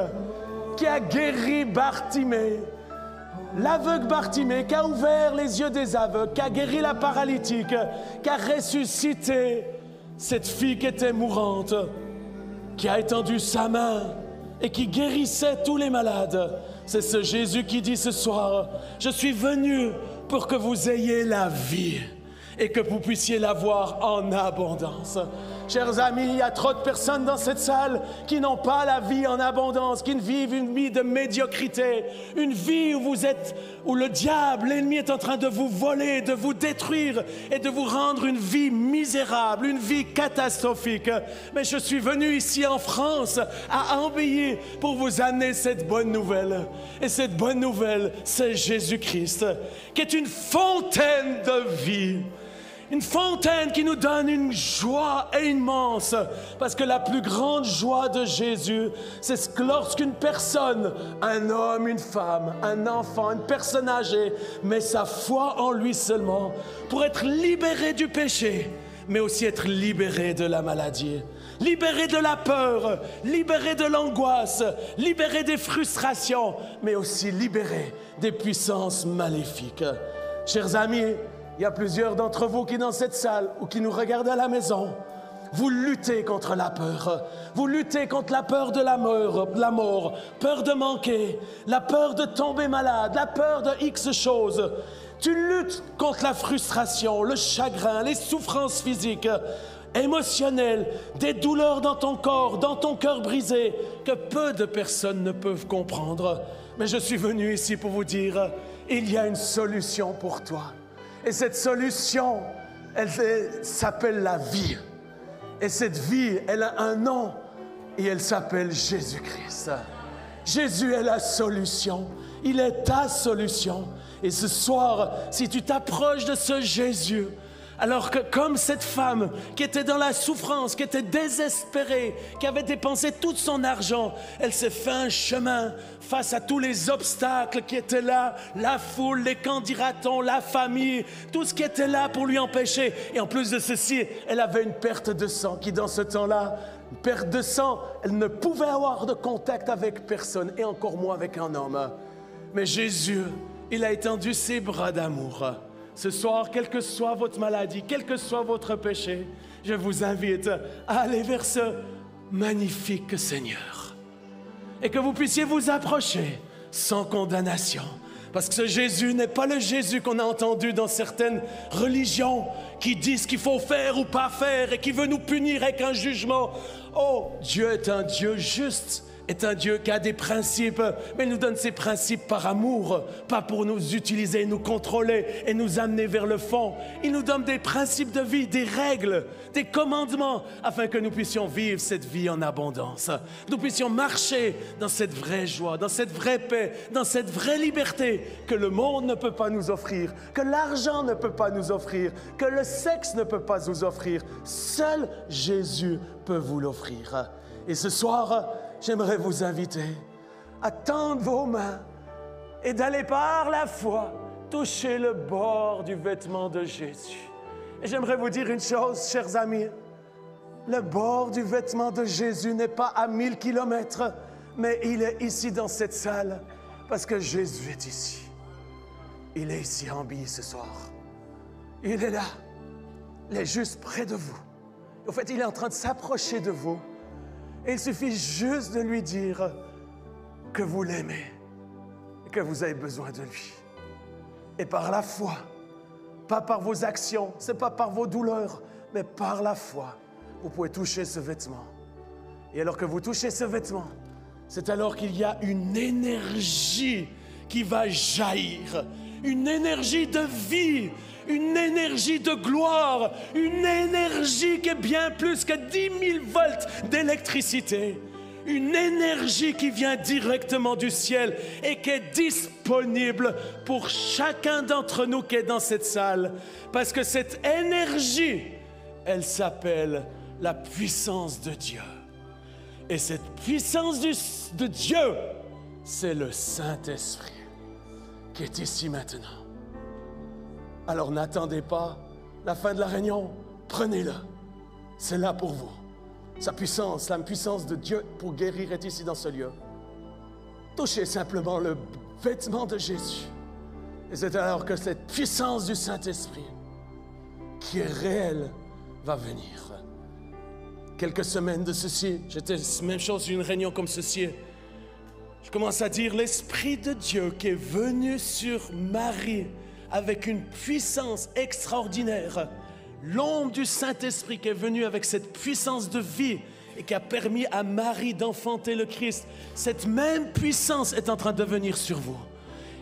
qui a guéri Bartimée, l'aveugle Bartimée, qui a ouvert les yeux des aveugles, qui a guéri la paralytique, qui a ressuscité cette fille qui était mourante, qui a étendu sa main et qui guérissait tous les malades. C'est ce Jésus qui dit ce soir, je suis venu pour que vous ayez la vie et que vous puissiez l'avoir en abondance. Chers amis, il y a trop de personnes dans cette salle qui n'ont pas la vie en abondance, qui vivent une vie de médiocrité, une vie où le diable, l'ennemi est en train de vous voler, de vous détruire et de vous rendre une vie misérable, une vie catastrophique. Mais je suis venu ici en France, à Ambilly, pour vous amener cette bonne nouvelle. Et cette bonne nouvelle, c'est Jésus-Christ, qui est une fontaine de vie. Une fontaine qui nous donne une joie immense. Parce que la plus grande joie de Jésus, c'est que lorsqu'une personne, un homme, une femme, un enfant, une personne âgée, met sa foi en lui seulement pour être libéré du péché, mais aussi être libéré de la maladie, libéré de la peur, libéré de l'angoisse, libéré des frustrations, mais aussi libéré des puissances maléfiques. Chers amis, il y a plusieurs d'entre vous qui, dans cette salle ou qui nous regardent à la maison, vous luttez contre la peur. Vous luttez contre la peur de la mort, peur de manquer, la peur de tomber malade, la peur de X choses. Tu luttes contre la frustration, le chagrin, les souffrances physiques, émotionnelles, des douleurs dans ton corps, dans ton cœur brisé, que peu de personnes ne peuvent comprendre. Mais je suis venu ici pour vous dire, il y a une solution pour toi. Et cette solution, elle s'appelle la vie. Et cette vie, elle a un nom et elle s'appelle Jésus-Christ. Jésus est la solution. Il est ta solution. Et ce soir, si tu t'approches de ce Jésus, alors que comme cette femme qui était dans la souffrance, qui était désespérée, qui avait dépensé tout son argent, elle s'est fait un chemin face à tous les obstacles qui étaient là, la foule, les candidatons, la famille, tout ce qui était là pour lui empêcher. Et en plus de ceci, elle avait une perte de sang qui dans ce temps-là, une perte de sang, elle ne pouvait avoir de contact avec personne et encore moins avec un homme. Mais Jésus, il a étendu ses bras d'amour. Ce soir, quelle que soit votre maladie, quel que soit votre péché, je vous invite à aller vers ce magnifique Seigneur. Et que vous puissiez vous approcher sans condamnation. Parce que ce Jésus n'est pas le Jésus qu'on a entendu dans certaines religions qui disent qu'il faut faire ou pas faire et qui veut nous punir avec un jugement. Oh, Dieu est un Dieu juste. Est un Dieu qui a des principes, mais il nous donne ces principes par amour, pas pour nous utiliser, nous contrôler et nous amener vers le fond. Il nous donne des principes de vie, des règles, des commandements, afin que nous puissions vivre cette vie en abondance. Nous puissions marcher dans cette vraie joie, dans cette vraie paix, dans cette vraie liberté que le monde ne peut pas nous offrir, que l'argent ne peut pas nous offrir, que le sexe ne peut pas nous offrir. Seul Jésus peut vous l'offrir. Et ce soir, j'aimerais vous inviter à tendre vos mains et d'aller par la foi toucher le bord du vêtement de Jésus. Et j'aimerais vous dire une chose, chers amis. Le bord du vêtement de Jésus n'est pas à 1000 kilomètres, mais il est ici dans cette salle parce que Jésus est ici. Il est ici à Ambilly ce soir. Il est là. Il est juste près de vous. En fait, il est en train de s'approcher de vous. Et il suffit juste de lui dire que vous l'aimez et que vous avez besoin de lui. Et par la foi, pas par vos actions, ce n'est pas par vos douleurs, mais par la foi, vous pouvez toucher ce vêtement. Et alors que vous touchez ce vêtement, c'est alors qu'il y a une énergie qui va jaillir, une énergie de vie, une énergie de gloire, une énergie qui est bien plus que 10 000 volts d'électricité. Une énergie qui vient directement du ciel et qui est disponible pour chacun d'entre nous qui est dans cette salle. Parce que cette énergie, elle s'appelle la puissance de Dieu. Et cette puissance de Dieu, c'est le Saint-Esprit qui est ici maintenant. Alors n'attendez pas la fin de la réunion, prenez-le. C'est là pour vous. Sa puissance, la puissance de Dieu pour guérir est ici dans ce lieu. Touchez simplement le vêtement de Jésus. Et c'est alors que cette puissance du Saint-Esprit, qui est réelle, va venir. Quelques semaines de ceci, j'étais même chose, une réunion comme ceci. Je commence à dire l'Esprit de Dieu qui est venu sur Marie avec une puissance extraordinaire. L'ombre du Saint-Esprit qui est venu avec cette puissance de vie et qui a permis à Marie d'enfanter le Christ. Cette même puissance est en train de venir sur vous.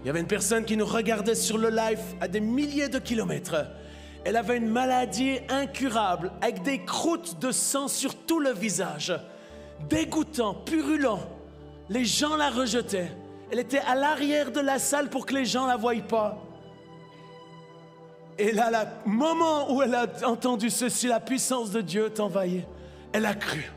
Il y avait une personne qui nous regardait sur le live à des milliers de kilomètres. Elle avait une maladie incurable avec des croûtes de sang sur tout le visage. Dégoûtant, purulent. Les gens la rejetaient. Elle était à l'arrière de la salle pour que les gens ne la voient pas. Et là, le moment où elle a entendu ceci, la puissance de Dieu t'envahit, elle a cru.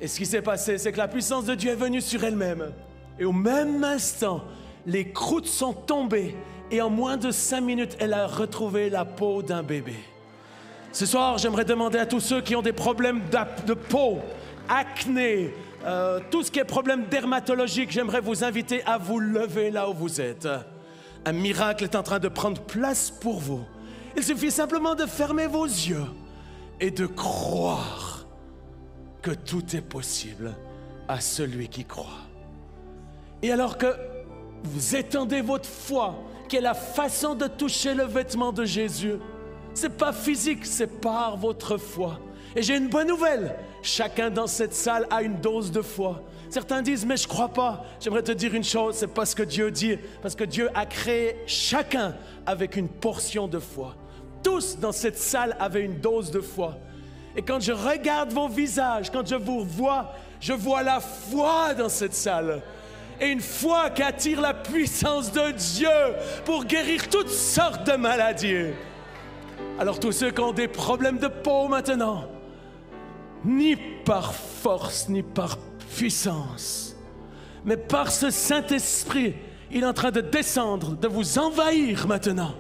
Et ce qui s'est passé, c'est que la puissance de Dieu est venue sur elle-même. Et au même instant, les croûtes sont tombées. Et en moins de 5 minutes, elle a retrouvé la peau d'un bébé. Ce soir, j'aimerais demander à tous ceux qui ont des problèmes de peau, acné, tout ce qui est problème dermatologique, j'aimerais vous inviter à vous lever là où vous êtes. Un miracle est en train de prendre place pour vous. Il suffit simplement de fermer vos yeux et de croire que tout est possible à celui qui croit. Et alors que vous étendez votre foi, qui est la façon de toucher le vêtement de Jésus, c'est pas physique, c'est par votre foi. Et j'ai une bonne nouvelle, chacun dans cette salle a une dose de foi. Certains disent, mais je ne crois pas. J'aimerais te dire une chose, c'est pas ce que Dieu dit, parce que Dieu a créé chacun avec une portion de foi. Tous dans cette salle avaient une dose de foi. Et quand je regarde vos visages, quand je vous vois, je vois la foi dans cette salle. Et une foi qui attire la puissance de Dieu pour guérir toutes sortes de maladies. Alors tous ceux qui ont des problèmes de peau maintenant, ni par force, ni par puissance, mais par ce Saint-Esprit, il est en train de descendre, de vous envahir maintenant,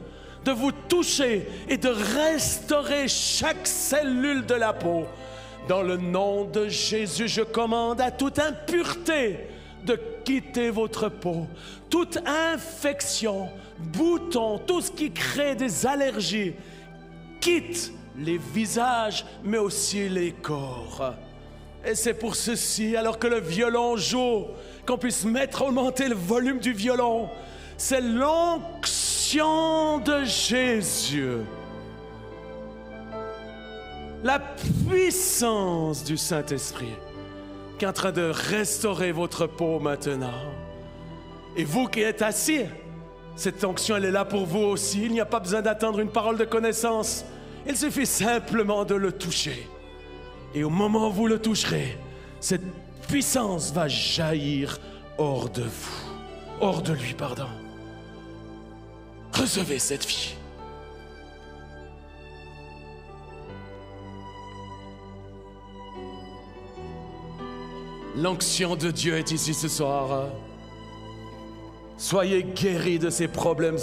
de vous toucher et de restaurer chaque cellule de la peau. Dans le nom de Jésus, je commande à toute impureté de quitter votre peau. Toute infection, bouton, tout ce qui crée des allergies, quitte les visages, mais aussi les corps. Et c'est pour ceci, alors que le violon joue, qu'on puisse augmenter le volume du violon. C'est l'onction de Jésus. La puissance du Saint-Esprit qui est en train de restaurer votre peau maintenant. Et vous qui êtes assis, cette onction, elle est là pour vous aussi. Il n'y a pas besoin d'attendre une parole de connaissance. Il suffit simplement de le toucher. Et au moment où vous le toucherez, cette puissance va jaillir hors de vous. Hors de lui, pardon. Recevez cette vie. L'onction de Dieu est ici ce soir. Soyez guéris de ces problèmes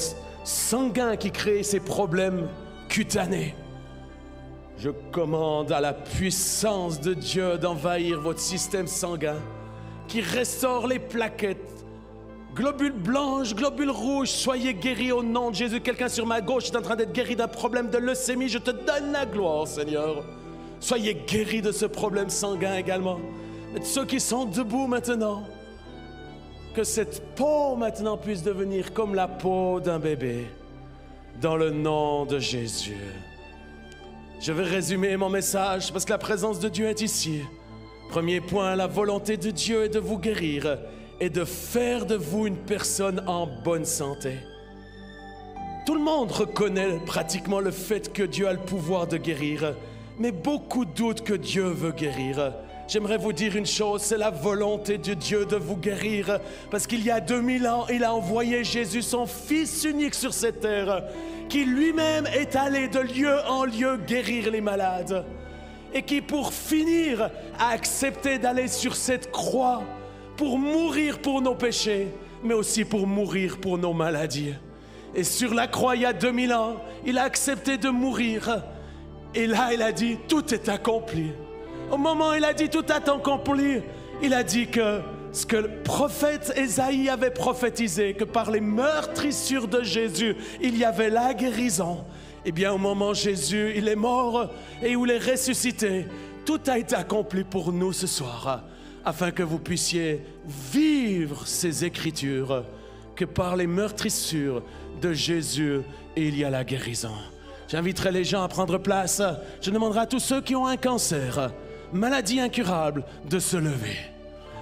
sanguins qui créent ces problèmes cutanés. Je commande à la puissance de Dieu d'envahir votre système sanguin qui restaure les plaquettes. Globules blanches, globules rouges, soyez guéris au nom de Jésus. Quelqu'un sur ma gauche est en train d'être guéri d'un problème de leucémie. Je te donne la gloire, Seigneur. Soyez guéris de ce problème sanguin également. Et ceux qui sont debout maintenant, que cette peau maintenant puisse devenir comme la peau d'un bébé, dans le nom de Jésus. Je vais résumer mon message parce que la présence de Dieu est ici. Premier point, la volonté de Dieu est de vous guérir et de faire de vous une personne en bonne santé. Tout le monde reconnaît pratiquement le fait que Dieu a le pouvoir de guérir, mais beaucoup doutent que Dieu veut guérir. J'aimerais vous dire une chose, c'est la volonté de Dieu de vous guérir. Parce qu'il y a 2000 ans, il a envoyé Jésus, son Fils unique sur cette terre, qui lui-même est allé de lieu en lieu guérir les malades. et qui, pour finir, a accepté d'aller sur cette croix pour mourir pour nos péchés, mais aussi pour mourir pour nos maladies. Et sur la croix, il y a 2000 ans, il a accepté de mourir. Et là, il a dit, tout est accompli. Au moment où il a dit, tout est accompli, il a dit que ce que le prophète Ésaïe avait prophétisé, que par les meurtrissures de Jésus, il y avait la guérison. Eh bien, au moment où Jésus, il est mort et où il est ressuscité, tout a été accompli pour nous ce soir, afin que vous puissiez vivre ces Écritures, que par les meurtrissures de Jésus, il y a la guérison. J'inviterai les gens à prendre place. Je demanderai à tous ceux qui ont un cancer, maladie incurable, de se lever.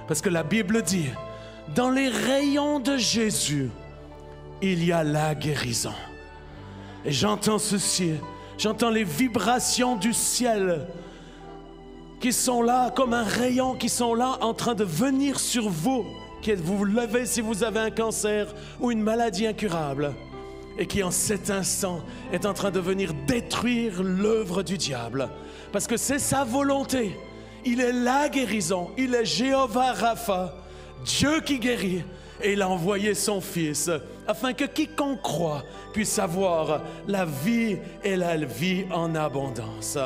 Parce que la Bible dit, dans les rayons de Jésus, il y a la guérison. Et j'entends ceci, j'entends les vibrations du ciel qui sont là comme un rayon, qui sont là en train de venir sur vous, qui vous vous levez si vous avez un cancer ou une maladie incurable, et qui en cet instant est en train de venir détruire l'œuvre du diable. Parce que c'est sa volonté. Il est la guérison, il est Jéhovah Rapha, Dieu qui guérit. Et il a envoyé son Fils afin que quiconque croit puisse avoir la vie et la vie en abondance.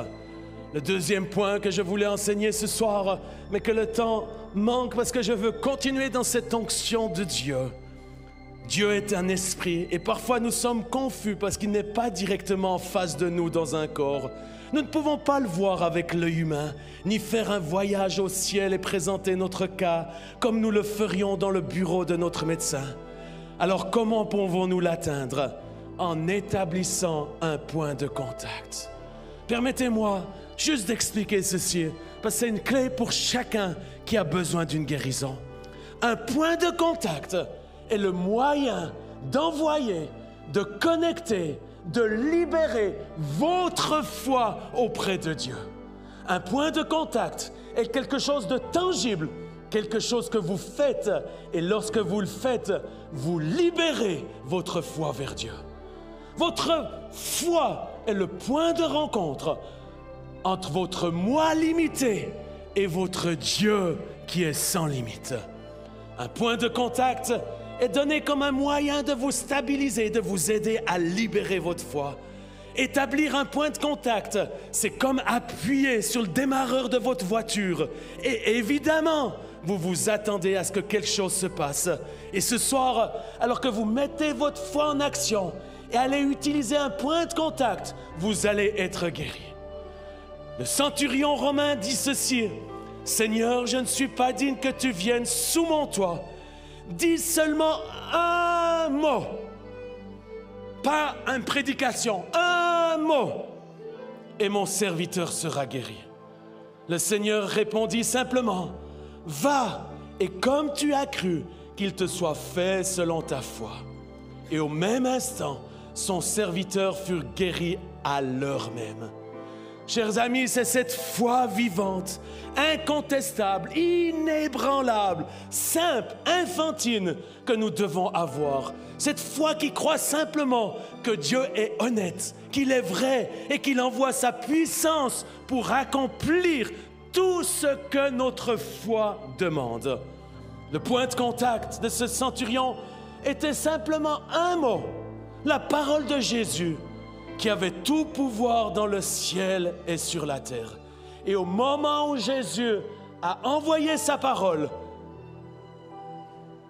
Le deuxième point que je voulais enseigner ce soir, mais que le temps manque parce que je veux continuer dans cette onction de Dieu. Dieu est un esprit et parfois nous sommes confus parce qu'il n'est pas directement en face de nous dans un corps. Nous ne pouvons pas le voir avec l'œil humain, ni faire un voyage au ciel et présenter notre cas comme nous le ferions dans le bureau de notre médecin. Alors comment pouvons-nous l'atteindre? En établissant un point de contact. Permettez-moi juste d'expliquer ceci, parce que c'est une clé pour chacun qui a besoin d'une guérison. Un point de contact est le moyen d'envoyer, de connecter, de libérer votre foi auprès de Dieu. Un point de contact est quelque chose de tangible, quelque chose que vous faites, et lorsque vous le faites, vous libérez votre foi vers Dieu. Votre foi est le point de rencontre entre votre moi limité et votre Dieu qui est sans limite. Un point de contact est donné comme un moyen de vous stabiliser, de vous aider à libérer votre foi. Établir un point de contact, c'est comme appuyer sur le démarreur de votre voiture. Et évidemment, vous vous attendez à ce que quelque chose se passe. Et ce soir, alors que vous mettez votre foi en action et allez utiliser un point de contact, vous allez être guéri. Le centurion romain dit ceci: « Seigneur, je ne suis pas digne que tu viennes sous mon toit. Dis seulement un mot. » Pas une prédication, un mot. « Et mon serviteur sera guéri. » Le Seigneur répondit simplement: « Va, et comme tu as cru, qu'il te soit fait selon ta foi. » Et au même instant, son serviteur fut guéri à l'heure même. Chers amis, c'est cette foi vivante, incontestable, inébranlable, simple, infantine que nous devons avoir. Cette foi qui croit simplement que Dieu est honnête, qu'il est vrai et qu'il envoie sa puissance pour accomplir tout ce que notre foi demande. Le point de contact de ce centurion était simplement un mot, la parole de Jésus, qui avait tout pouvoir dans le ciel et sur la terre. Et au moment où Jésus a envoyé sa parole,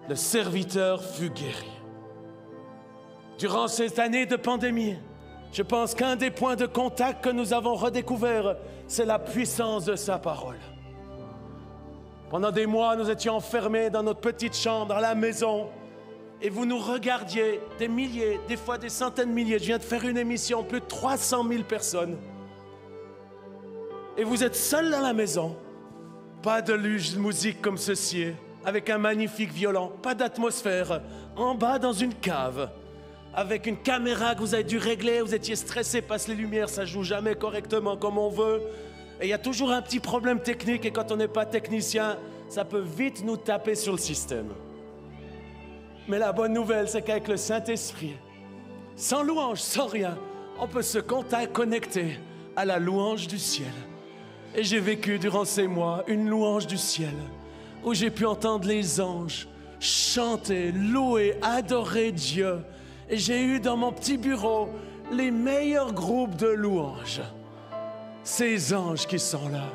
le serviteur fut guéri. Durant cette année de pandémie, je pense qu'un des points de contact que nous avons redécouvert, c'est la puissance de sa parole. Pendant des mois, nous étions enfermés dans notre petite chambre à la maison, et vous nous regardiez, des milliers, des fois des centaines de milliers. Je viens de faire une émission, plus de 300 000 personnes. Et vous êtes seuls dans la maison. Pas de musique comme ceci, avec un magnifique violon, pas d'atmosphère. En bas, dans une cave, avec une caméra que vous avez dû régler, vous étiez stressé parce que les lumières, ça joue jamais correctement comme on veut. Et il y a toujours un petit problème technique, et quand on n'est pas technicien, ça peut vite nous taper sur le système. Mais la bonne nouvelle, c'est qu'avec le Saint-Esprit, sans louange, sans rien, on peut se connecter à la louange du ciel. Et j'ai vécu durant ces mois une louange du ciel, où j'ai pu entendre les anges chanter, louer, adorer Dieu. Et j'ai eu dans mon petit bureau les meilleurs groupes de louanges. Ces anges qui sont là.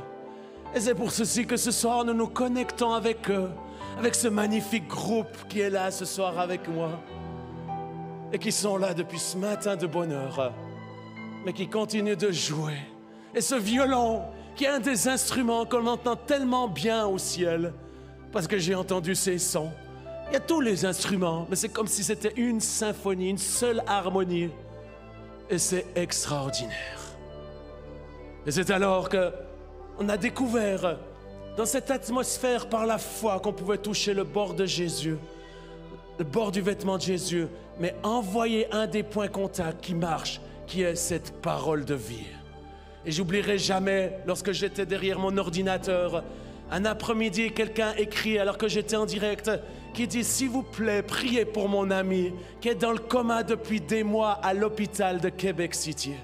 Et c'est pour ceci que ce soir, nous nous connectons avec eux, avec ce magnifique groupe qui est là ce soir avec moi. Et qui sont là depuis ce matin de bonne heure, mais qui continuent de jouer. Et ce violon, qui est un des instruments qu'on entend tellement bien au ciel, parce que j'ai entendu ces sons. Il y a tous les instruments, mais c'est comme si c'était une symphonie, une seule harmonie. Et c'est extraordinaire. Et c'est alors qu'on a découvert, dans cette atmosphère par la foi, qu'on pouvait toucher le bord de Jésus, le bord du vêtement de Jésus, mais envoyer un des points contacts qui marche, qui est cette parole de vie. Et j'oublierai jamais, lorsque j'étais derrière mon ordinateur, un après-midi, quelqu'un écrit, alors que j'étais en direct, qui dit « S'il vous plaît, priez pour mon ami qui est dans le coma depuis des mois à l'hôpital de Québec City. »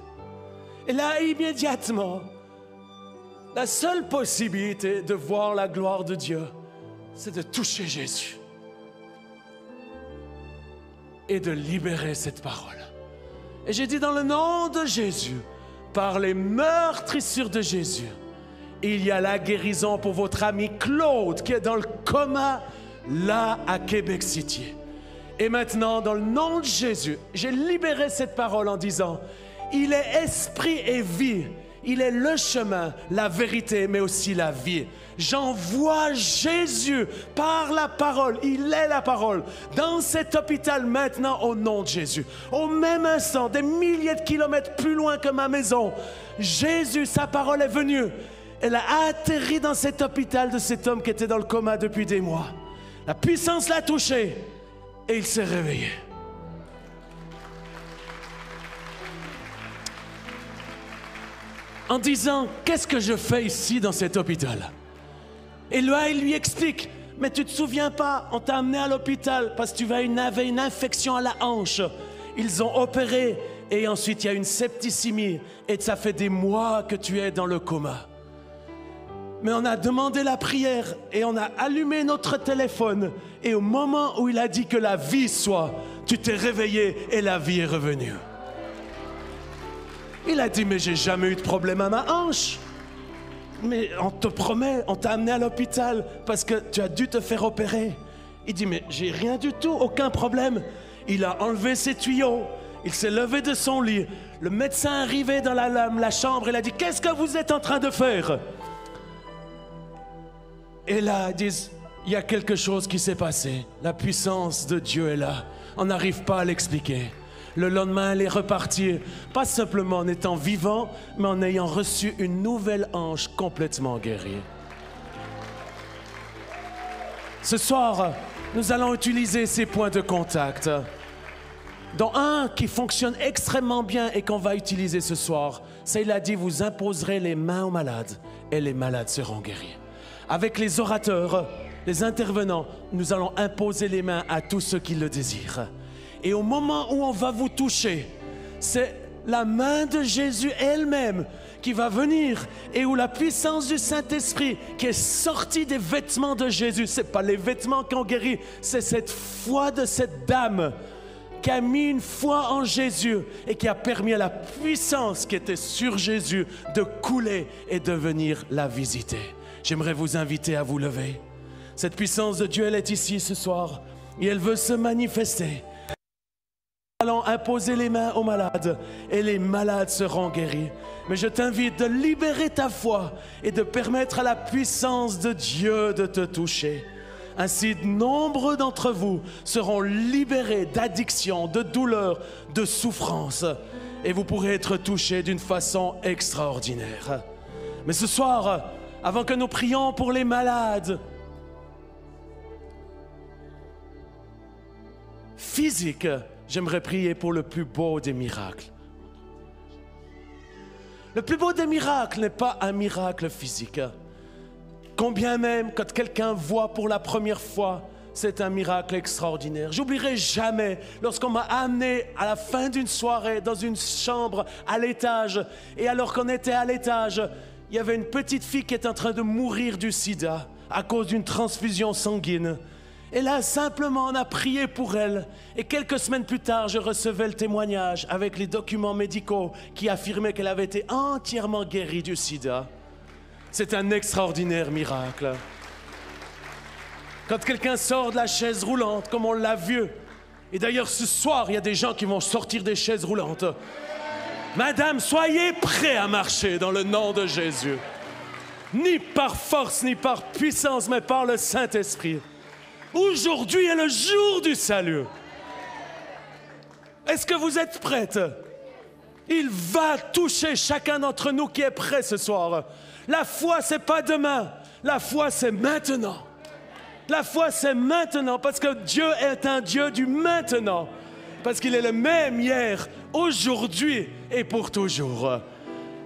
Et là, immédiatement, la seule possibilité de voir la gloire de Dieu, c'est de toucher Jésus et de libérer cette parole. Et j'ai dit dans le nom de Jésus, par les meurtrissures de Jésus, il y a la guérison pour votre ami Claude qui est dans le coma là à Québec City. Et maintenant, dans le nom de Jésus, j'ai libéré cette parole en disant, il est esprit et vie. Il est le chemin, la vérité, mais aussi la vie. J'envoie Jésus par la parole. Il est la parole. Dans cet hôpital maintenant, au nom de Jésus. Au même instant, des milliers de kilomètres plus loin que ma maison, Jésus, sa parole est venue. Elle a atterri dans cet hôpital de cet homme qui était dans le coma depuis des mois. La puissance l'a touché et il s'est réveillé. En disant, qu'est-ce que je fais ici dans cet hôpital? Et là, il lui explique, mais tu ne te souviens pas, on t'a amené à l'hôpital parce que tu avais une infection à la hanche. Ils ont opéré et ensuite il y a une septicémie et ça fait des mois que tu es dans le coma. Mais on a demandé la prière et on a allumé notre téléphone et au moment où il a dit que la vie soit, tu t'es réveillé et la vie est revenue. Il a dit, mais j'ai jamais eu de problème à ma hanche. Mais on te promet, on t'a amené à l'hôpital parce que tu as dû te faire opérer. Il dit, mais j'ai rien du tout, aucun problème. Il a enlevé ses tuyaux, il s'est levé de son lit. Le médecin est arrivé dans la chambre, il a dit, qu'est-ce que vous êtes en train de faire? Et là, ils disent, il y a quelque chose qui s'est passé. La puissance de Dieu est là. On n'arrive pas à l'expliquer. Le lendemain, elle est repartie, pas simplement en étant vivant, mais en ayant reçu une nouvelle hanche complètement guérie. Ce soir, nous allons utiliser ces points de contact, dont un qui fonctionne extrêmement bien et qu'on va utiliser ce soir. C'est, il a dit, vous imposerez les mains aux malades et les malades seront guéris. Avec les orateurs, les intervenants, nous allons imposer les mains à tous ceux qui le désirent. Et au moment où on va vous toucher, c'est la main de Jésus elle-même qui va venir et où la puissance du Saint-Esprit qui est sortie des vêtements de Jésus, ce n'est pas les vêtements qui ont guéri, c'est cette foi de cette dame qui a mis une foi en Jésus et qui a permis à la puissance qui était sur Jésus de couler et de venir la visiter. J'aimerais vous inviter à vous lever. Cette puissance de Dieu, elle est ici ce soir et elle veut se manifester. Nous allons imposer les mains aux malades et les malades seront guéris. Mais je t'invite de libérer ta foi et de permettre à la puissance de Dieu de te toucher. Ainsi, nombreux d'entre vous seront libérés d'addiction, de douleur, de souffrance. Et vous pourrez être touchés d'une façon extraordinaire. Mais ce soir, avant que nous prions pour les malades physiques, j'aimerais prier pour le plus beau des miracles. Le plus beau des miracles n'est pas un miracle physique. Combien même, quand quelqu'un voit pour la première fois, c'est un miracle extraordinaire. J'oublierai jamais lorsqu'on m'a amené à la fin d'une soirée dans une chambre à l'étage. Et alors qu'on était à l'étage, il y avait une petite fille qui était en train de mourir du sida à cause d'une transfusion sanguine. Et là, simplement, on a prié pour elle. Et quelques semaines plus tard, je recevais le témoignage avec les documents médicaux qui affirmaient qu'elle avait été entièrement guérie du sida. C'est un extraordinaire miracle. Quand quelqu'un sort de la chaise roulante, comme on l'a vu, et d'ailleurs ce soir, il y a des gens qui vont sortir des chaises roulantes. Madame, soyez prêts à marcher dans le nom de Jésus. Ni par force, ni par puissance, mais par le Saint-Esprit. Aujourd'hui est le jour du salut. Est-ce que vous êtes prêtes? Il va toucher chacun d'entre nous qui est prêt ce soir. La foi, c'est pas demain. La foi, c'est maintenant. La foi, c'est maintenant, parce que Dieu est un Dieu du maintenant. Parce qu'il est le même hier, aujourd'hui et pour toujours.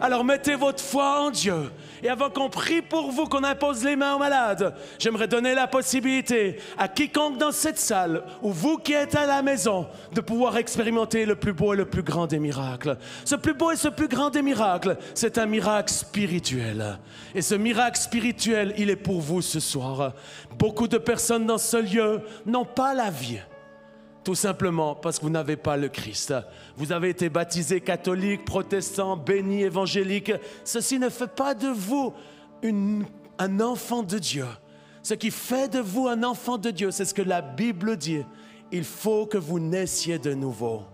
Alors mettez votre foi en Dieu. Et avant qu'on prie pour vous, qu'on impose les mains aux malades, j'aimerais donner la possibilité à quiconque dans cette salle, ou vous qui êtes à la maison, de pouvoir expérimenter le plus beau et le plus grand des miracles. Ce plus beau et ce plus grand des miracles, c'est un miracle spirituel. Et ce miracle spirituel, il est pour vous ce soir. Beaucoup de personnes dans ce lieu n'ont pas la vie. Tout simplement parce que vous n'avez pas le Christ. Vous avez été baptisé catholique, protestant, béni, évangélique. Ceci ne fait pas de vous un enfant de Dieu. Ce qui fait de vous un enfant de Dieu, c'est ce que la Bible dit. Il faut que vous naissiez de nouveau.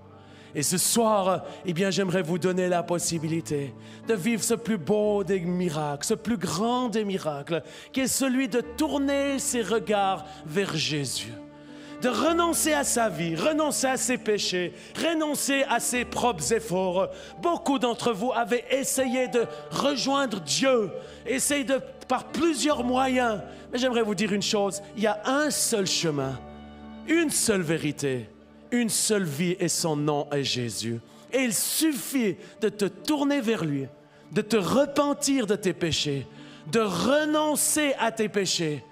Et ce soir, eh bien, j'aimerais vous donner la possibilité de vivre ce plus beau des miracles, ce plus grand des miracles, qui est celui de tourner ses regards vers Jésus. De renoncer à sa vie, renoncer à ses péchés, renoncer à ses propres efforts. Beaucoup d'entre vous avez essayé de rejoindre Dieu, essayé par plusieurs moyens. Mais j'aimerais vous dire une chose, il y a un seul chemin, une seule vérité, une seule vie et son nom est Jésus. Et il suffit de te tourner vers lui, de te repentir de tes péchés, de renoncer à tes péchés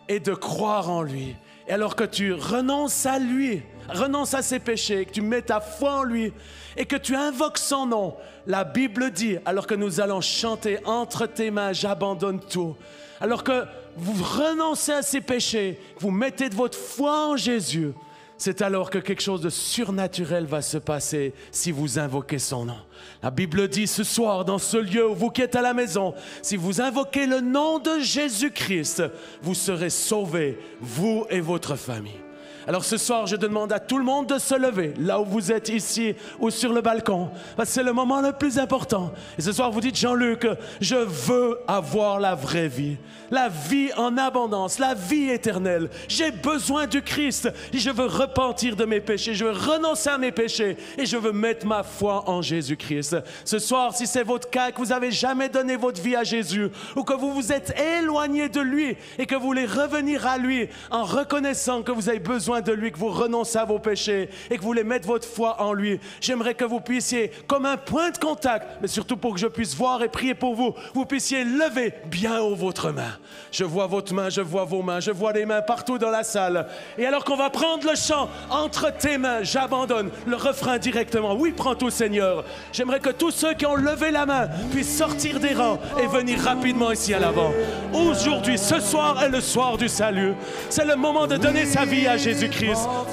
et de croire en lui. Et alors que tu renonces à lui, renonces à ses péchés, que tu mets ta foi en lui et que tu invoques son nom, la Bible dit, alors que nous allons chanter « Entre tes mains, j'abandonne tout », alors que vous renoncez à ses péchés, vous mettez de votre foi en Jésus, c'est alors que quelque chose de surnaturel va se passer si vous invoquez son nom. La Bible dit ce soir, dans ce lieu, vous qui êtes à la maison, si vous invoquez le nom de Jésus-Christ, vous serez sauvés, vous et votre famille. Alors ce soir, je demande à tout le monde de se lever, là où vous êtes ici ou sur le balcon, parce que c'est le moment le plus important. Et ce soir, vous dites, Jean-Luc, je veux avoir la vraie vie, la vie en abondance, la vie éternelle. J'ai besoin du Christ et je veux repentir de mes péchés, je veux renoncer à mes péchés et je veux mettre ma foi en Jésus-Christ. Ce soir, si c'est votre cas, que vous n'avez jamais donné votre vie à Jésus ou que vous vous êtes éloigné de lui et que vous voulez revenir à lui en reconnaissant que vous avez besoin de lui, que vous renoncez à vos péchés et que vous voulez mettre votre foi en lui, j'aimerais que vous puissiez, comme un point de contact, mais surtout pour que je puisse voir et prier pour vous, vous puissiez lever bien haut votre main. Je vois votre main, je vois vos mains, je vois les mains partout dans la salle. Et alors qu'on va prendre le chant, entre tes mains, j'abandonne, le refrain directement. Oui, prends tout, Seigneur. J'aimerais que tous ceux qui ont levé la main puissent sortir des rangs et venir rapidement ici à l'avant. Aujourd'hui, ce soir est le soir du salut. C'est le moment de donner sa vie à Jésus-Christ,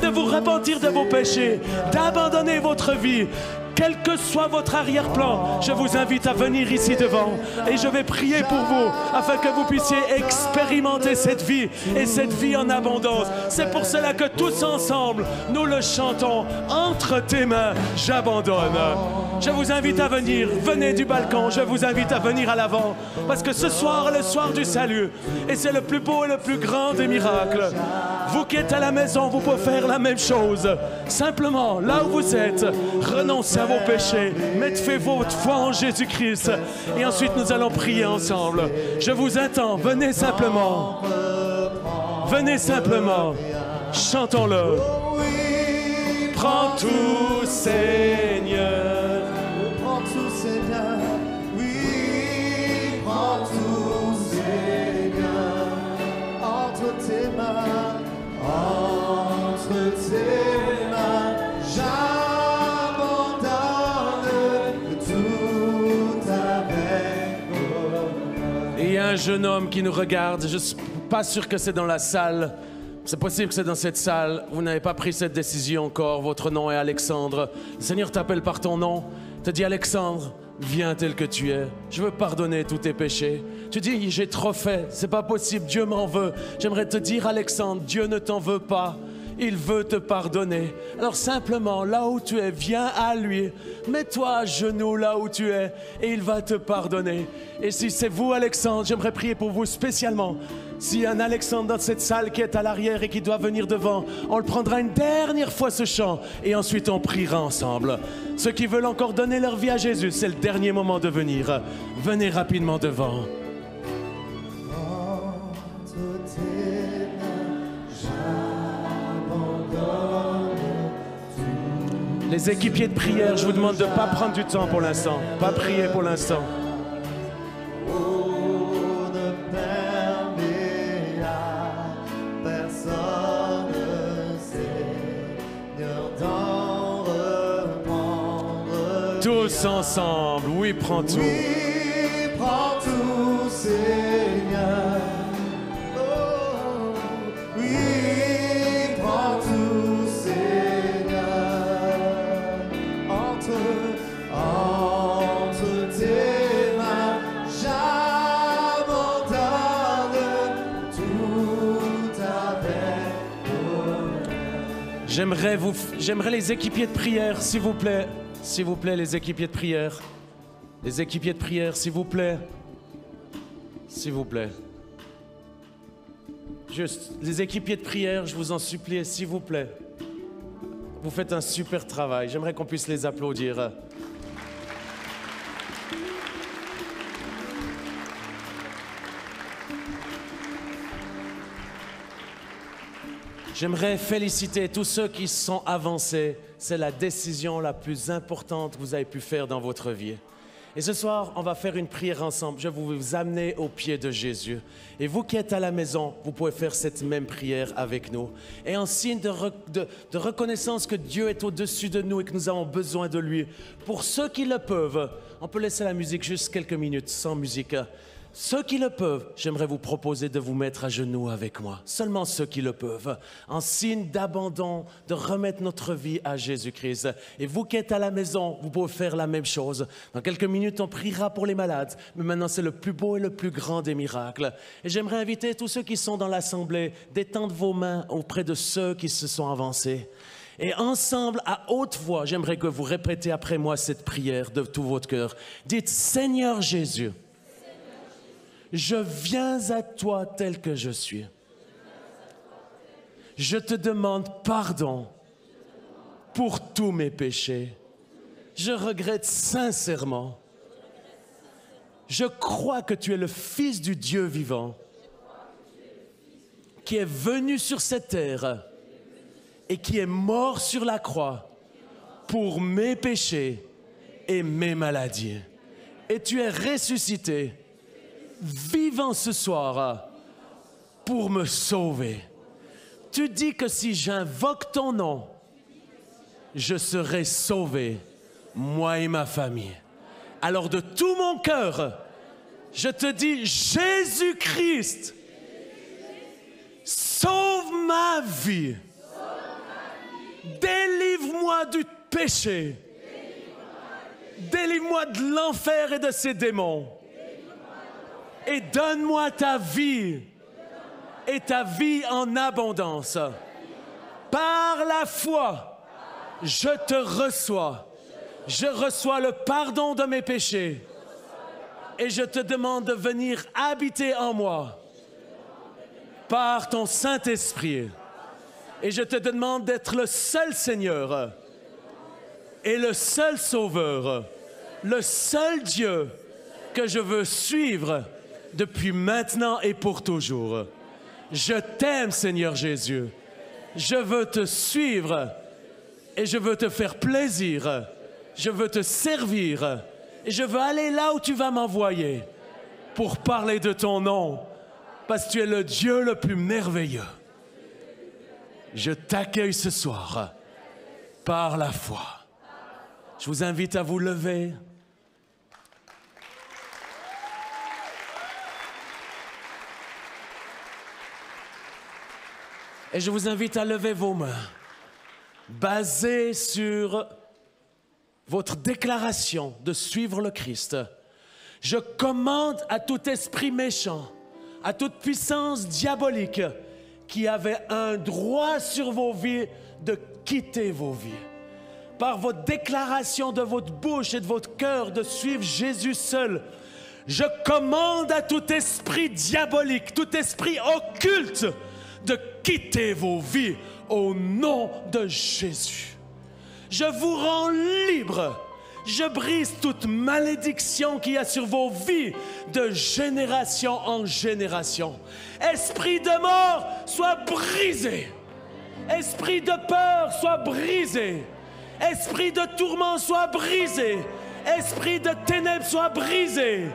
de vous repentir de vos péchés, d'abandonner votre vie. Quel que soit votre arrière-plan, je vous invite à venir ici devant et je vais prier pour vous afin que vous puissiez expérimenter cette vie et cette vie en abondance. C'est pour cela que tous ensemble, nous le chantons. Entre tes mains, j'abandonne. Je vous invite à venir, venez du balcon, je vous invite à venir à l'avant parce que ce soir est le soir du salut et c'est le plus beau et le plus grand des miracles. Vous qui êtes à la maison, vous pouvez faire la même chose. Simplement, là où vous êtes, renoncez à vos péchés, mettez votre foi en Jésus-Christ et ensuite nous allons prier ensemble. Je vous attends, venez simplement. Venez simplement, chantons-le. Prends tout, Seigneur. Prends tout, Seigneur. Oui, prends tout, Seigneur. Entre tes mains, entre tes mains, j'abandonne tout avec toi. un jeune homme qui nous regarde. Je ne suis pas sûr que c'est dans la salle. C'est possible que c'est dans cette salle. Vous n'avez pas pris cette décision encore. Votre nom est Alexandre. Le Seigneur t'appelle par ton nom. Te dit Alexandre, viens tel que tu es. Je veux pardonner tous tes péchés. Tu dis, j'ai trop fait. C'est pas possible. Dieu m'en veut. J'aimerais te dire, Alexandre, Dieu ne t'en veut pas. Il veut te pardonner. Alors simplement, là où tu es, viens à lui. Mets-toi à genoux là où tu es et il va te pardonner. Et si c'est vous, Alexandre, j'aimerais prier pour vous spécialement. S'il y a un Alexandre dans cette salle qui est à l'arrière et qui doit venir devant, on le prendra une dernière fois ce chant et ensuite on priera ensemble. Ceux qui veulent encore donner leur vie à Jésus, c'est le dernier moment de venir. Venez rapidement devant. Les équipiers de prière, je vous demande de ne pas prendre du temps pour l'instant, pas prier pour l'instant. Tous ensemble, oui, prends tout. Oui, prends tout, Seigneur. Oh, oui, prends tout, Seigneur. Entre tes mains, j'abandonne tout avec toi. J'aimerais les équipiers de prière, s'il vous plaît. S'il vous plaît, les équipiers de prière. Les équipiers de prière, s'il vous plaît. S'il vous plaît. Juste, les équipiers de prière, je vous en supplie, s'il vous plaît. Vous faites un super travail. J'aimerais qu'on puisse les applaudir. J'aimerais féliciter tous ceux qui se sont avancés. C'est la décision la plus importante que vous avez pu faire dans votre vie. Et ce soir, on va faire une prière ensemble. Je vais vous amener au pied de Jésus. Et vous qui êtes à la maison, vous pouvez faire cette même prière avec nous. Et en signe de reconnaissance que Dieu est au-dessus de nous et que nous avons besoin de lui. Pour ceux qui le peuvent, on peut laisser la musique juste quelques minutes sans musique. Ceux qui le peuvent, j'aimerais vous proposer de vous mettre à genoux avec moi. Seulement ceux qui le peuvent. En signe d'abandon, de remettre notre vie à Jésus-Christ. Et vous qui êtes à la maison, vous pouvez faire la même chose. Dans quelques minutes, on priera pour les malades. Mais maintenant, c'est le plus beau et le plus grand des miracles. Et j'aimerais inviter tous ceux qui sont dans l'assemblée d'étendre vos mains auprès de ceux qui se sont avancés. Et ensemble, à haute voix, j'aimerais que vous répétez après moi cette prière de tout votre cœur. Dites, Seigneur Jésus, je viens à toi tel que je suis. Je te demande pardon pour tous mes péchés. Je regrette sincèrement. Je crois que tu es le Fils du Dieu vivant qui est venu sur cette terre et qui est mort sur la croix pour mes péchés et mes maladies. Et tu es ressuscité vivant ce soir pour me sauver. Tu dis que si j'invoque ton nom, je serai sauvé, moi et ma famille. Alors de tout mon cœur, je te dis, Jésus-Christ, sauve ma vie. Délivre-moi du péché. Délivre-moi de l'enfer et de ses démons. Et donne-moi ta vie, et ta vie en abondance. Par la foi, je te reçois. Je reçois le pardon de mes péchés. Et je te demande de venir habiter en moi par ton Saint-Esprit. Et je te demande d'être le seul Seigneur et le seul Sauveur, le seul Dieu que je veux suivre depuis maintenant et pour toujours. Je t'aime, Seigneur Jésus. Je veux te suivre et je veux te faire plaisir. Je veux te servir et je veux aller là où tu vas m'envoyer pour parler de ton nom parce que tu es le Dieu le plus merveilleux. Je t'accueille ce soir par la foi. Je vous invite à vous lever. Et je vous invite à lever vos mains, basées sur votre déclaration de suivre le Christ. Je commande à tout esprit méchant, à toute puissance diabolique qui avait un droit sur vos vies de quitter vos vies. Par votre déclaration de votre bouche et de votre cœur de suivre Jésus seul, je commande à tout esprit diabolique, tout esprit occulte de quitter vos vies au nom de Jésus. Je vous rends libre. Je brise toute malédiction qu'il y a sur vos vies de génération en génération. Esprit de mort, sois brisé. Esprit de peur, sois brisé. Esprit de tourment, sois brisé. Esprit de ténèbres, sois brisé.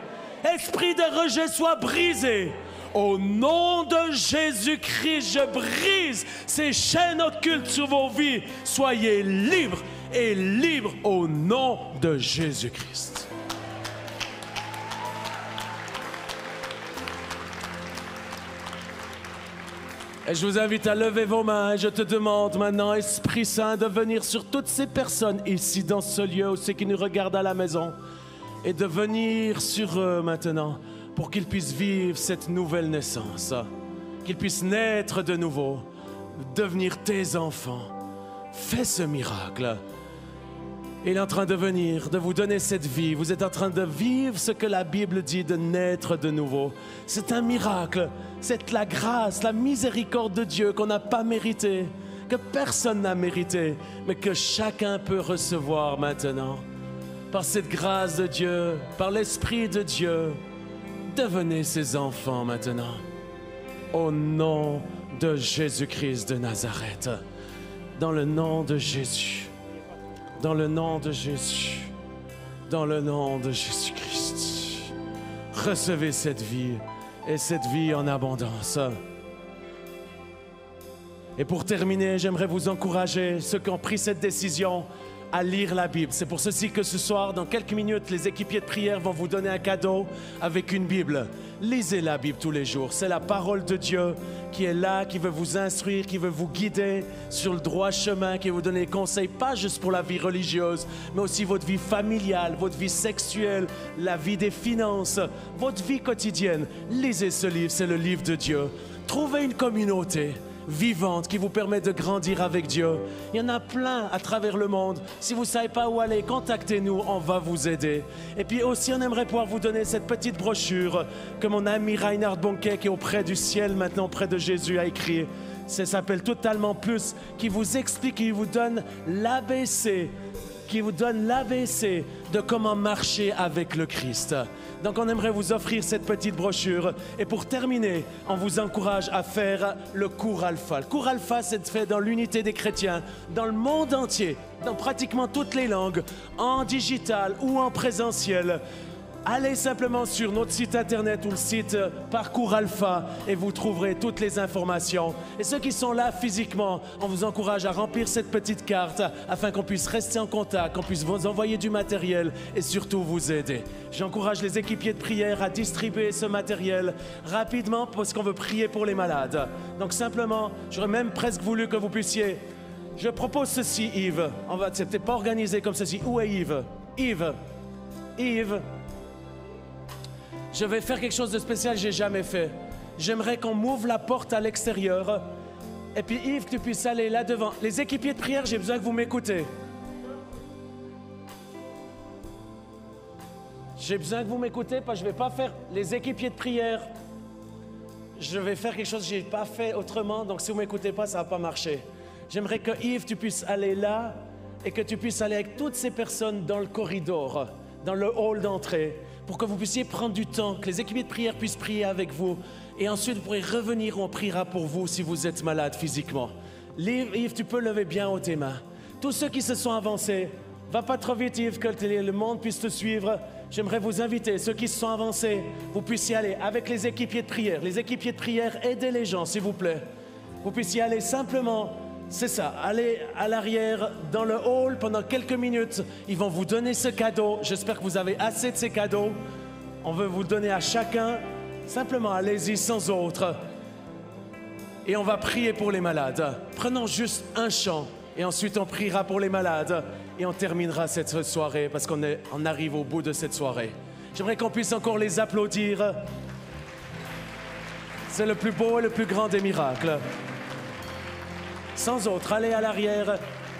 Esprit de rejet, sois brisé. Au nom de Jésus-Christ, je brise ces chaînes occultes sur vos vies. Soyez libres et libres au nom de Jésus-Christ. Et je vous invite à lever vos mains et je te demande maintenant, Esprit Saint, de venir sur toutes ces personnes ici dans ce lieu, ou ceux qui nous regardent à la maison, et de venir sur eux maintenant pour qu'ils puissent vivre cette nouvelle naissance, qu'ils puissent naître de nouveau, devenir tes enfants. Fais ce miracle. Il est en train de venir, de vous donner cette vie. Vous êtes en train de vivre ce que la Bible dit de naître de nouveau. C'est un miracle. C'est la grâce, la miséricorde de Dieu qu'on n'a pas mérité, que personne n'a mérité, mais que chacun peut recevoir maintenant. Par cette grâce de Dieu, par l'Esprit de Dieu, devenez ses enfants maintenant. Au nom de Jésus-Christ de Nazareth. Dans le nom de Jésus. Dans le nom de Jésus, dans le nom de Jésus-Christ, recevez cette vie et cette vie en abondance. Et pour terminer, j'aimerais vous encourager, ceux qui ont pris cette décision, à lire la Bible. C'est pour ceci que ce soir, dans quelques minutes, les équipiers de prière vont vous donner un cadeau avec une Bible. Lisez la Bible tous les jours. C'est la parole de Dieu qui est là, qui veut vous instruire, qui veut vous guider sur le droit chemin, qui veut vous donner des conseils, pas juste pour la vie religieuse, mais aussi votre vie familiale, votre vie sexuelle, la vie des finances, votre vie quotidienne. Lisez ce livre, c'est le livre de Dieu. Trouvez une communauté vivante qui vous permet de grandir avec Dieu. Il y en a plein à travers le monde. Si vous ne savez pas où aller, contactez-nous, on va vous aider. Et puis aussi, on aimerait pouvoir vous donner cette petite brochure que mon ami Reinhard Bonquet, qui est auprès du ciel, maintenant auprès de Jésus, a écrit. Ça s'appelle Totalement Plus, qui vous explique, qui vous donne l'ABC, de comment marcher avec le Christ. Donc on aimerait vous offrir cette petite brochure. Et pour terminer, on vous encourage à faire le cours Alpha. Le cours Alpha, c'est fait dans l'unité des chrétiens, dans le monde entier, dans pratiquement toutes les langues, en digital ou en présentiel. Allez simplement sur notre site internet ou le site Parcours Alpha et vous trouverez toutes les informations. Et ceux qui sont là physiquement, on vous encourage à remplir cette petite carte afin qu'on puisse rester en contact, qu'on puisse vous envoyer du matériel et surtout vous aider. J'encourage les équipiers de prière à distribuer ce matériel rapidement parce qu'on veut prier pour les malades. Donc simplement, j'aurais même presque voulu que vous puissiez... Je propose ceci, Yves. C'est peut-être pas organisé comme ceci. Où est Yves? Yves. Je vais faire quelque chose de spécial que je n'ai jamais fait. J'aimerais qu'on m'ouvre la porte à l'extérieur. Et puis Yves, que tu puisses aller là devant. Les équipiers de prière, j'ai besoin que vous m'écoutez. J'ai besoin que vous m'écoutez parce que je ne vais pas faire les équipiers de prière. Je vais faire quelque chose que je n'ai pas fait autrement. Donc si vous ne m'écoutez pas, ça ne va pas marcher. J'aimerais que Yves, tu puisses aller là et que tu puisses aller avec toutes ces personnes dans le corridor, dans le hall d'entrée, pour que vous puissiez prendre du temps, que les équipiers de prière puissent prier avec vous. Et ensuite, vous pourrez revenir, on priera pour vous si vous êtes malade physiquement. Yves, tu peux lever bien haut tes mains. Tous ceux qui se sont avancés, va pas trop vite Yves, que le monde puisse te suivre. J'aimerais vous inviter, ceux qui se sont avancés, vous puissiez aller avec les équipiers de prière. Les équipiers de prière, aidez les gens, s'il vous plaît. Vous puissiez aller simplement... C'est ça, allez à l'arrière dans le hall pendant quelques minutes. Ils vont vous donner ce cadeau. J'espère que vous avez assez de ces cadeaux. On veut vous le donner à chacun. Simplement, allez-y sans autre. et on va prier pour les malades. Prenons juste un chant et ensuite on priera pour les malades et on terminera cette soirée parce qu'on arrive au bout de cette soirée. J'aimerais qu'on puisse encore les applaudir. C'est le plus beau et le plus grand des miracles. Sans autre, allez à l'arrière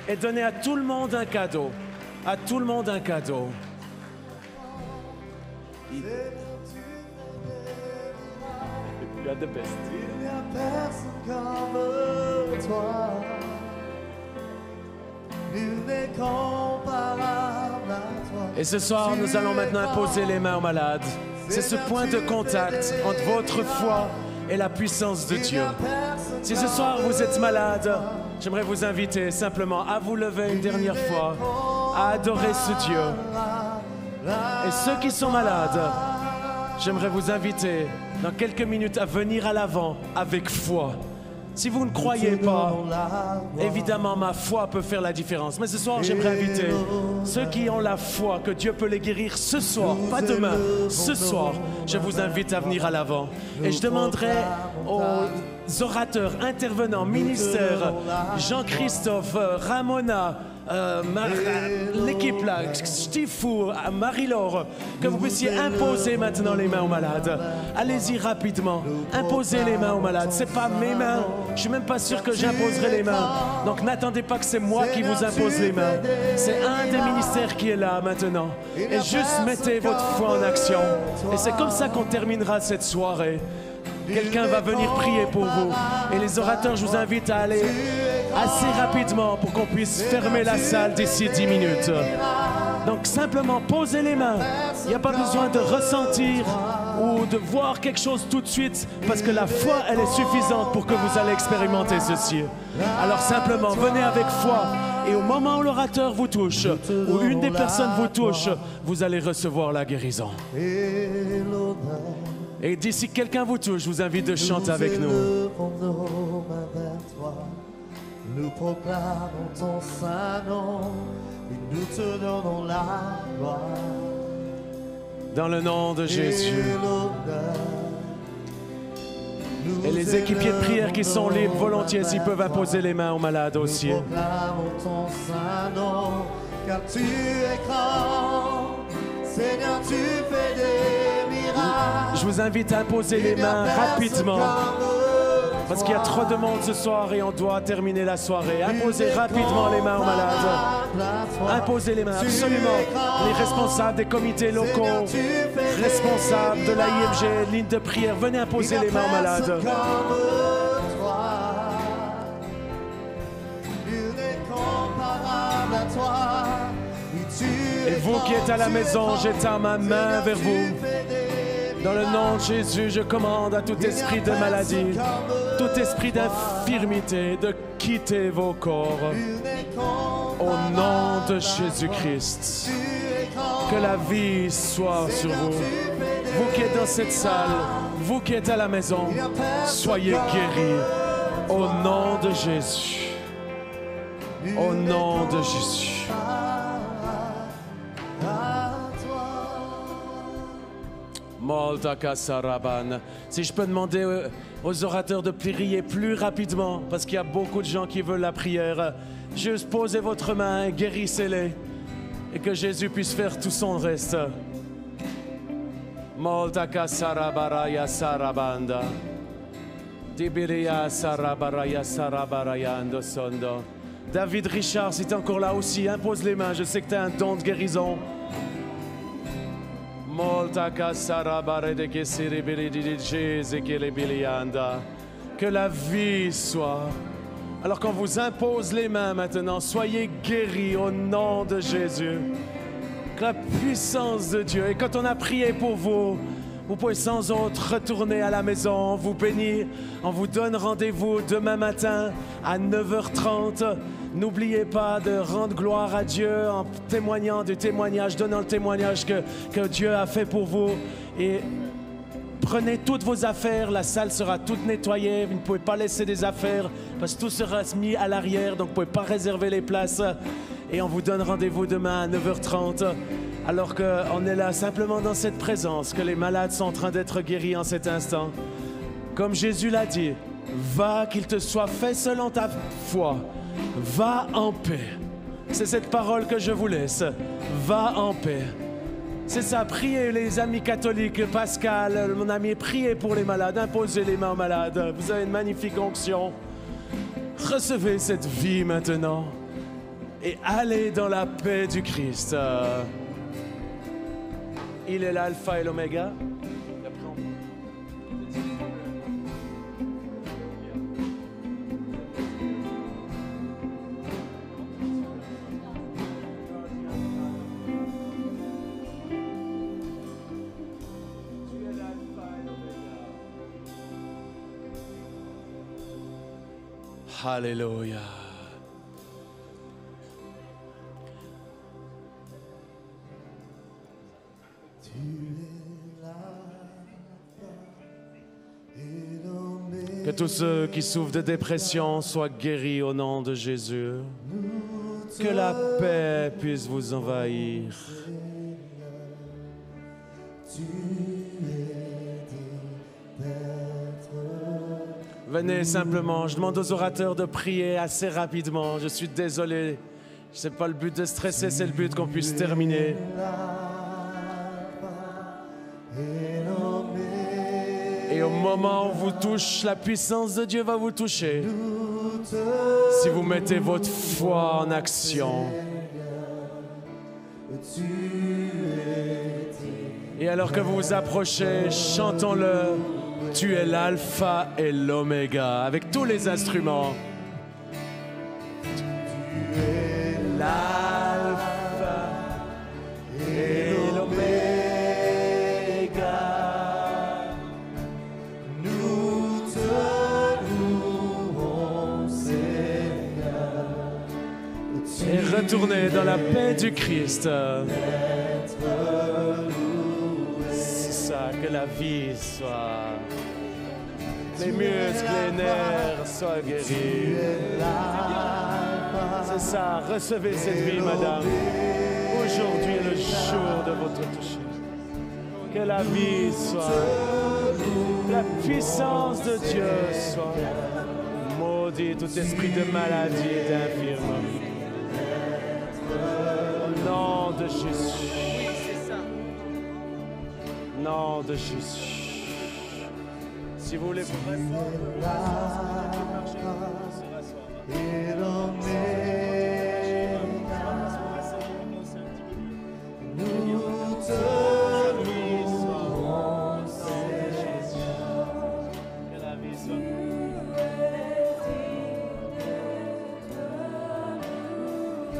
et donnez à tout le monde un cadeau. À tout le monde un cadeau. You are the best. Il n'y a personne comme toi. Nul n'est comparable à toi. Et ce soir, nous allons maintenant imposer les mains aux malades. C'est ce point de contact entre votre foi et la puissance de Dieu. Si ce soir vous êtes malade, j'aimerais vous inviter simplement à vous lever une dernière fois, à adorer ce Dieu. Et ceux qui sont malades, j'aimerais vous inviter dans quelques minutes à venir à l'avant avec foi. Si vous ne croyez pas, évidemment, ma foi peut faire la différence. Mais ce soir, j'aimerais inviter ceux qui ont la foi que Dieu peut les guérir ce soir, pas demain, ce soir. Je vous invite à venir à l'avant. Et je demanderai aux orateurs, intervenants, ministères, Jean-Christophe, Ramona, l'équipe là, Stifou, Marie-Laure, que vous puissiez imposer maintenant les mains aux malades. Allez-y rapidement, imposez les mains aux malades. C'est pas mes mains, je suis même pas sûr que j'imposerai les mains. Donc n'attendez pas que c'est moi qui vous impose les mains. C'est un des ministères qui est là maintenant. Et juste mettez votre foi en action. Et c'est comme ça qu'on terminera cette soirée. Quelqu'un va venir prier pour vous. Et les orateurs, je vous invite à aller assez rapidement pour qu'on puisse fermer la salle d'ici 10 minutes. Donc simplement posez les mains. Il n'y a pas besoin de ressentir ou de voir quelque chose tout de suite parce que la foi, elle est suffisante pour que vous allez expérimenter ceci. Alors simplement, venez avec foi. Et au moment où l'orateur vous touche, ou une des personnes vous touche, vous allez recevoir la guérison. Et d'ici quelqu'un vous touche, je vous invite de chanter avec nous. Nous proclamons ton saint nom et nous te donnons la gloire. Dans le nom de Jésus. Et les équipiers de prière qui sont libres, volontiers, ils peuvent imposer les mains aux malades aussi. Nous proclamons ton saint nom, car tu es grand. Seigneur, tu fais des miracles. Je vous invite à imposer les mains rapidement. Parce qu'il y a trop de monde ce soir et on doit terminer la soirée. Imposez rapidement les mains aux malades. Imposez les mains, absolument. Les responsables des comités locaux, responsables de l'AIMG, ligne de prière, venez imposer les mains aux malades. Et vous qui êtes à la maison, j'étends ma main vers vous. Dans le nom de Jésus, je commande à tout esprit de maladie, tout esprit d'infirmité, de quitter vos corps. Au nom de Jésus-Christ, que la vie soit sur vous. Vous qui êtes dans cette salle, vous qui êtes à la maison, soyez guéris. Au nom de Jésus. Au nom de Jésus. Si je peux demander aux orateurs de prier plus rapidement, parce qu'il y a beaucoup de gens qui veulent la prière, juste posez votre main, guérissez-les, et que Jésus puisse faire tout son reste. David Richard, si tu es encore là aussi, impose les mains, je sais que tu as un don de guérison. Que la vie soit. Alors qu'on vous impose les mains maintenant, soyez guéris au nom de Jésus. Que la puissance de Dieu. Et quand on a prié pour vous, vous pouvez sans autre retourner à la maison, vous bénir. On vous donne rendez-vous demain matin à 9h30. N'oubliez pas de rendre gloire à Dieu en témoignant du témoignage, donnant le témoignage que Dieu a fait pour vous. Et prenez toutes vos affaires, la salle sera toute nettoyée. Vous ne pouvez pas laisser des affaires parce que tout sera mis à l'arrière, donc vous ne pouvez pas réserver les places. Et on vous donne rendez-vous demain à 9h30. Alors qu'on est là simplement dans cette présence, que les malades sont en train d'être guéris en cet instant. Comme Jésus l'a dit, Va, qu'il te soit fait selon ta foi. Va en paix. C'est cette parole que je vous laisse. Va en paix. C'est ça, priez les amis catholiques. Pascal, mon ami, priez pour les malades. Imposez les mains aux malades. Vous avez une magnifique onction. Recevez cette vie maintenant. Et allez dans la paix du Christ. Il est l'alpha et l'oméga. Alléluia. Que tous ceux qui souffrent de dépression soient guéris au nom de Jésus. Que la paix puisse vous envahir. Venez simplement, je demande aux orateurs de prier assez rapidement. Je suis désolé, ce n'est pas le but de stresser, c'est le but qu'on puisse terminer. Et au moment où vous touche, la puissance de Dieu va vous toucher. Si vous mettez votre foi en action. Et alors que vous vous approchez, chantons-le. Tu es l'alpha et l'oméga, avec tous les instruments. Tu es l'alpha et l'oméga. Nous te louons, Seigneur. Et retournez dans la paix du Christ. C'est ça, que la vie soit... Les muscles, les nerfs soient guéris. C'est ça, recevez cette vie, madame. Aujourd'hui est le jour de votre toucher. Que la vie soit, la puissance de Dieu soit. Maudit tout esprit de maladie et d'infirmerie. Au nom de Jésus. Nom de Jésus. Si vous voulez vous répondre, nous te louons, Seigneur. Que la vie soit.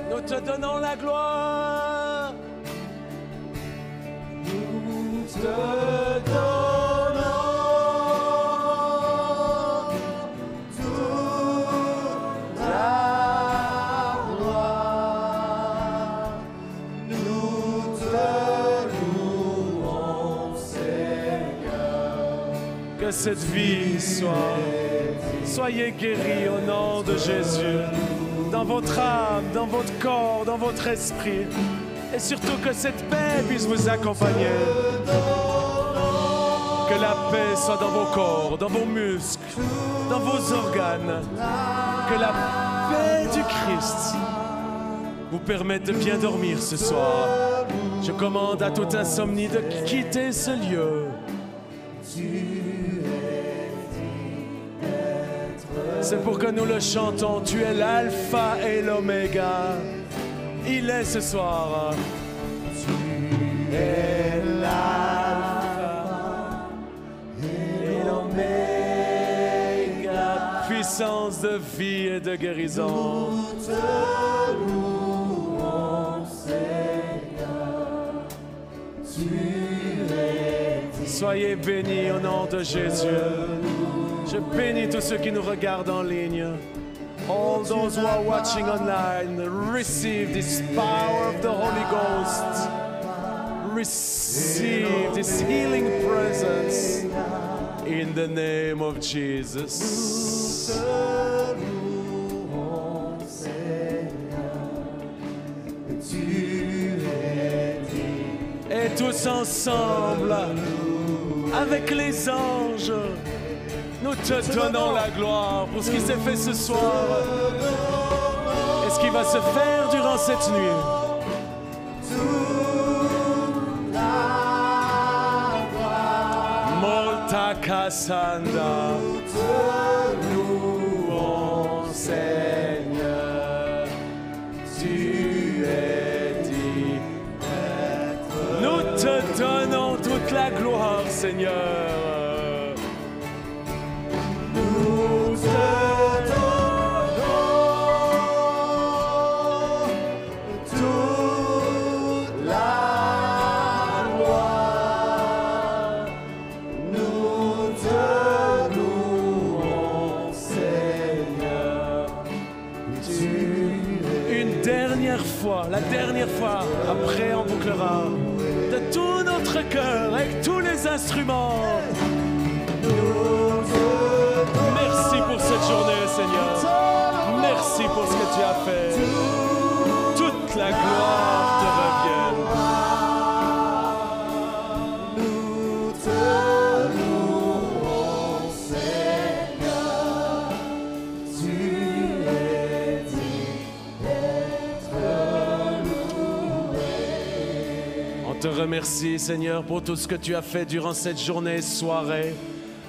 Nous te donnons la gloire. Nous te donnons. Que cette vie soit, soyez guéris au nom de Jésus, dans votre âme, dans votre corps, dans votre esprit, et surtout que cette paix puisse vous accompagner. Que la paix soit dans vos corps, dans vos muscles, dans vos organes. Que la paix du Christ vous permette de bien dormir ce soir. Je commande à toute insomnie de quitter ce lieu. C'est pour que nous le chantons. Tu es l'alpha et l'oméga. Il est ce soir. Tu es l'alpha et l'oméga. Puissance de vie et de guérison. Nous te louons, Seigneur. Tu es dit. Soyez bénis au nom de Jésus. Je bénis tous ceux qui nous regardent en ligne. All those who are watching online, receive this power of the Holy Ghost. Receive this healing presence in the name of Jesus. Et tous ensemble, avec les anges, Nous te donnons la gloire pour ce qui s'est fait ce soir et ce qui va se faire durant cette nuit. Molta Cassanda. Nous te louons, Seigneur. Tu es dit être. Nous te donnons toute la gloire, Seigneur. Nous te la dernière fois, après on bouclera de tout notre cœur, avec tous les instruments. Merci pour cette journée, Seigneur. Merci pour ce que tu as fait. Toute la gloire te revienne. Nous te louons, Seigneur. Tu es dit. On te remercie, Seigneur, pour tout ce que tu as fait durant cette journée, soirée.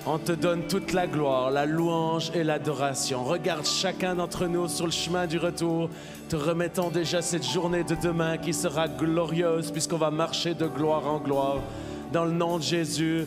On te donne toute la gloire, la louange et l'adoration. Regarde chacun d'entre nous sur le chemin du retour, te remettant déjà cette journée de demain qui sera glorieuse puisqu'on va marcher de gloire en gloire. Dans le nom de Jésus,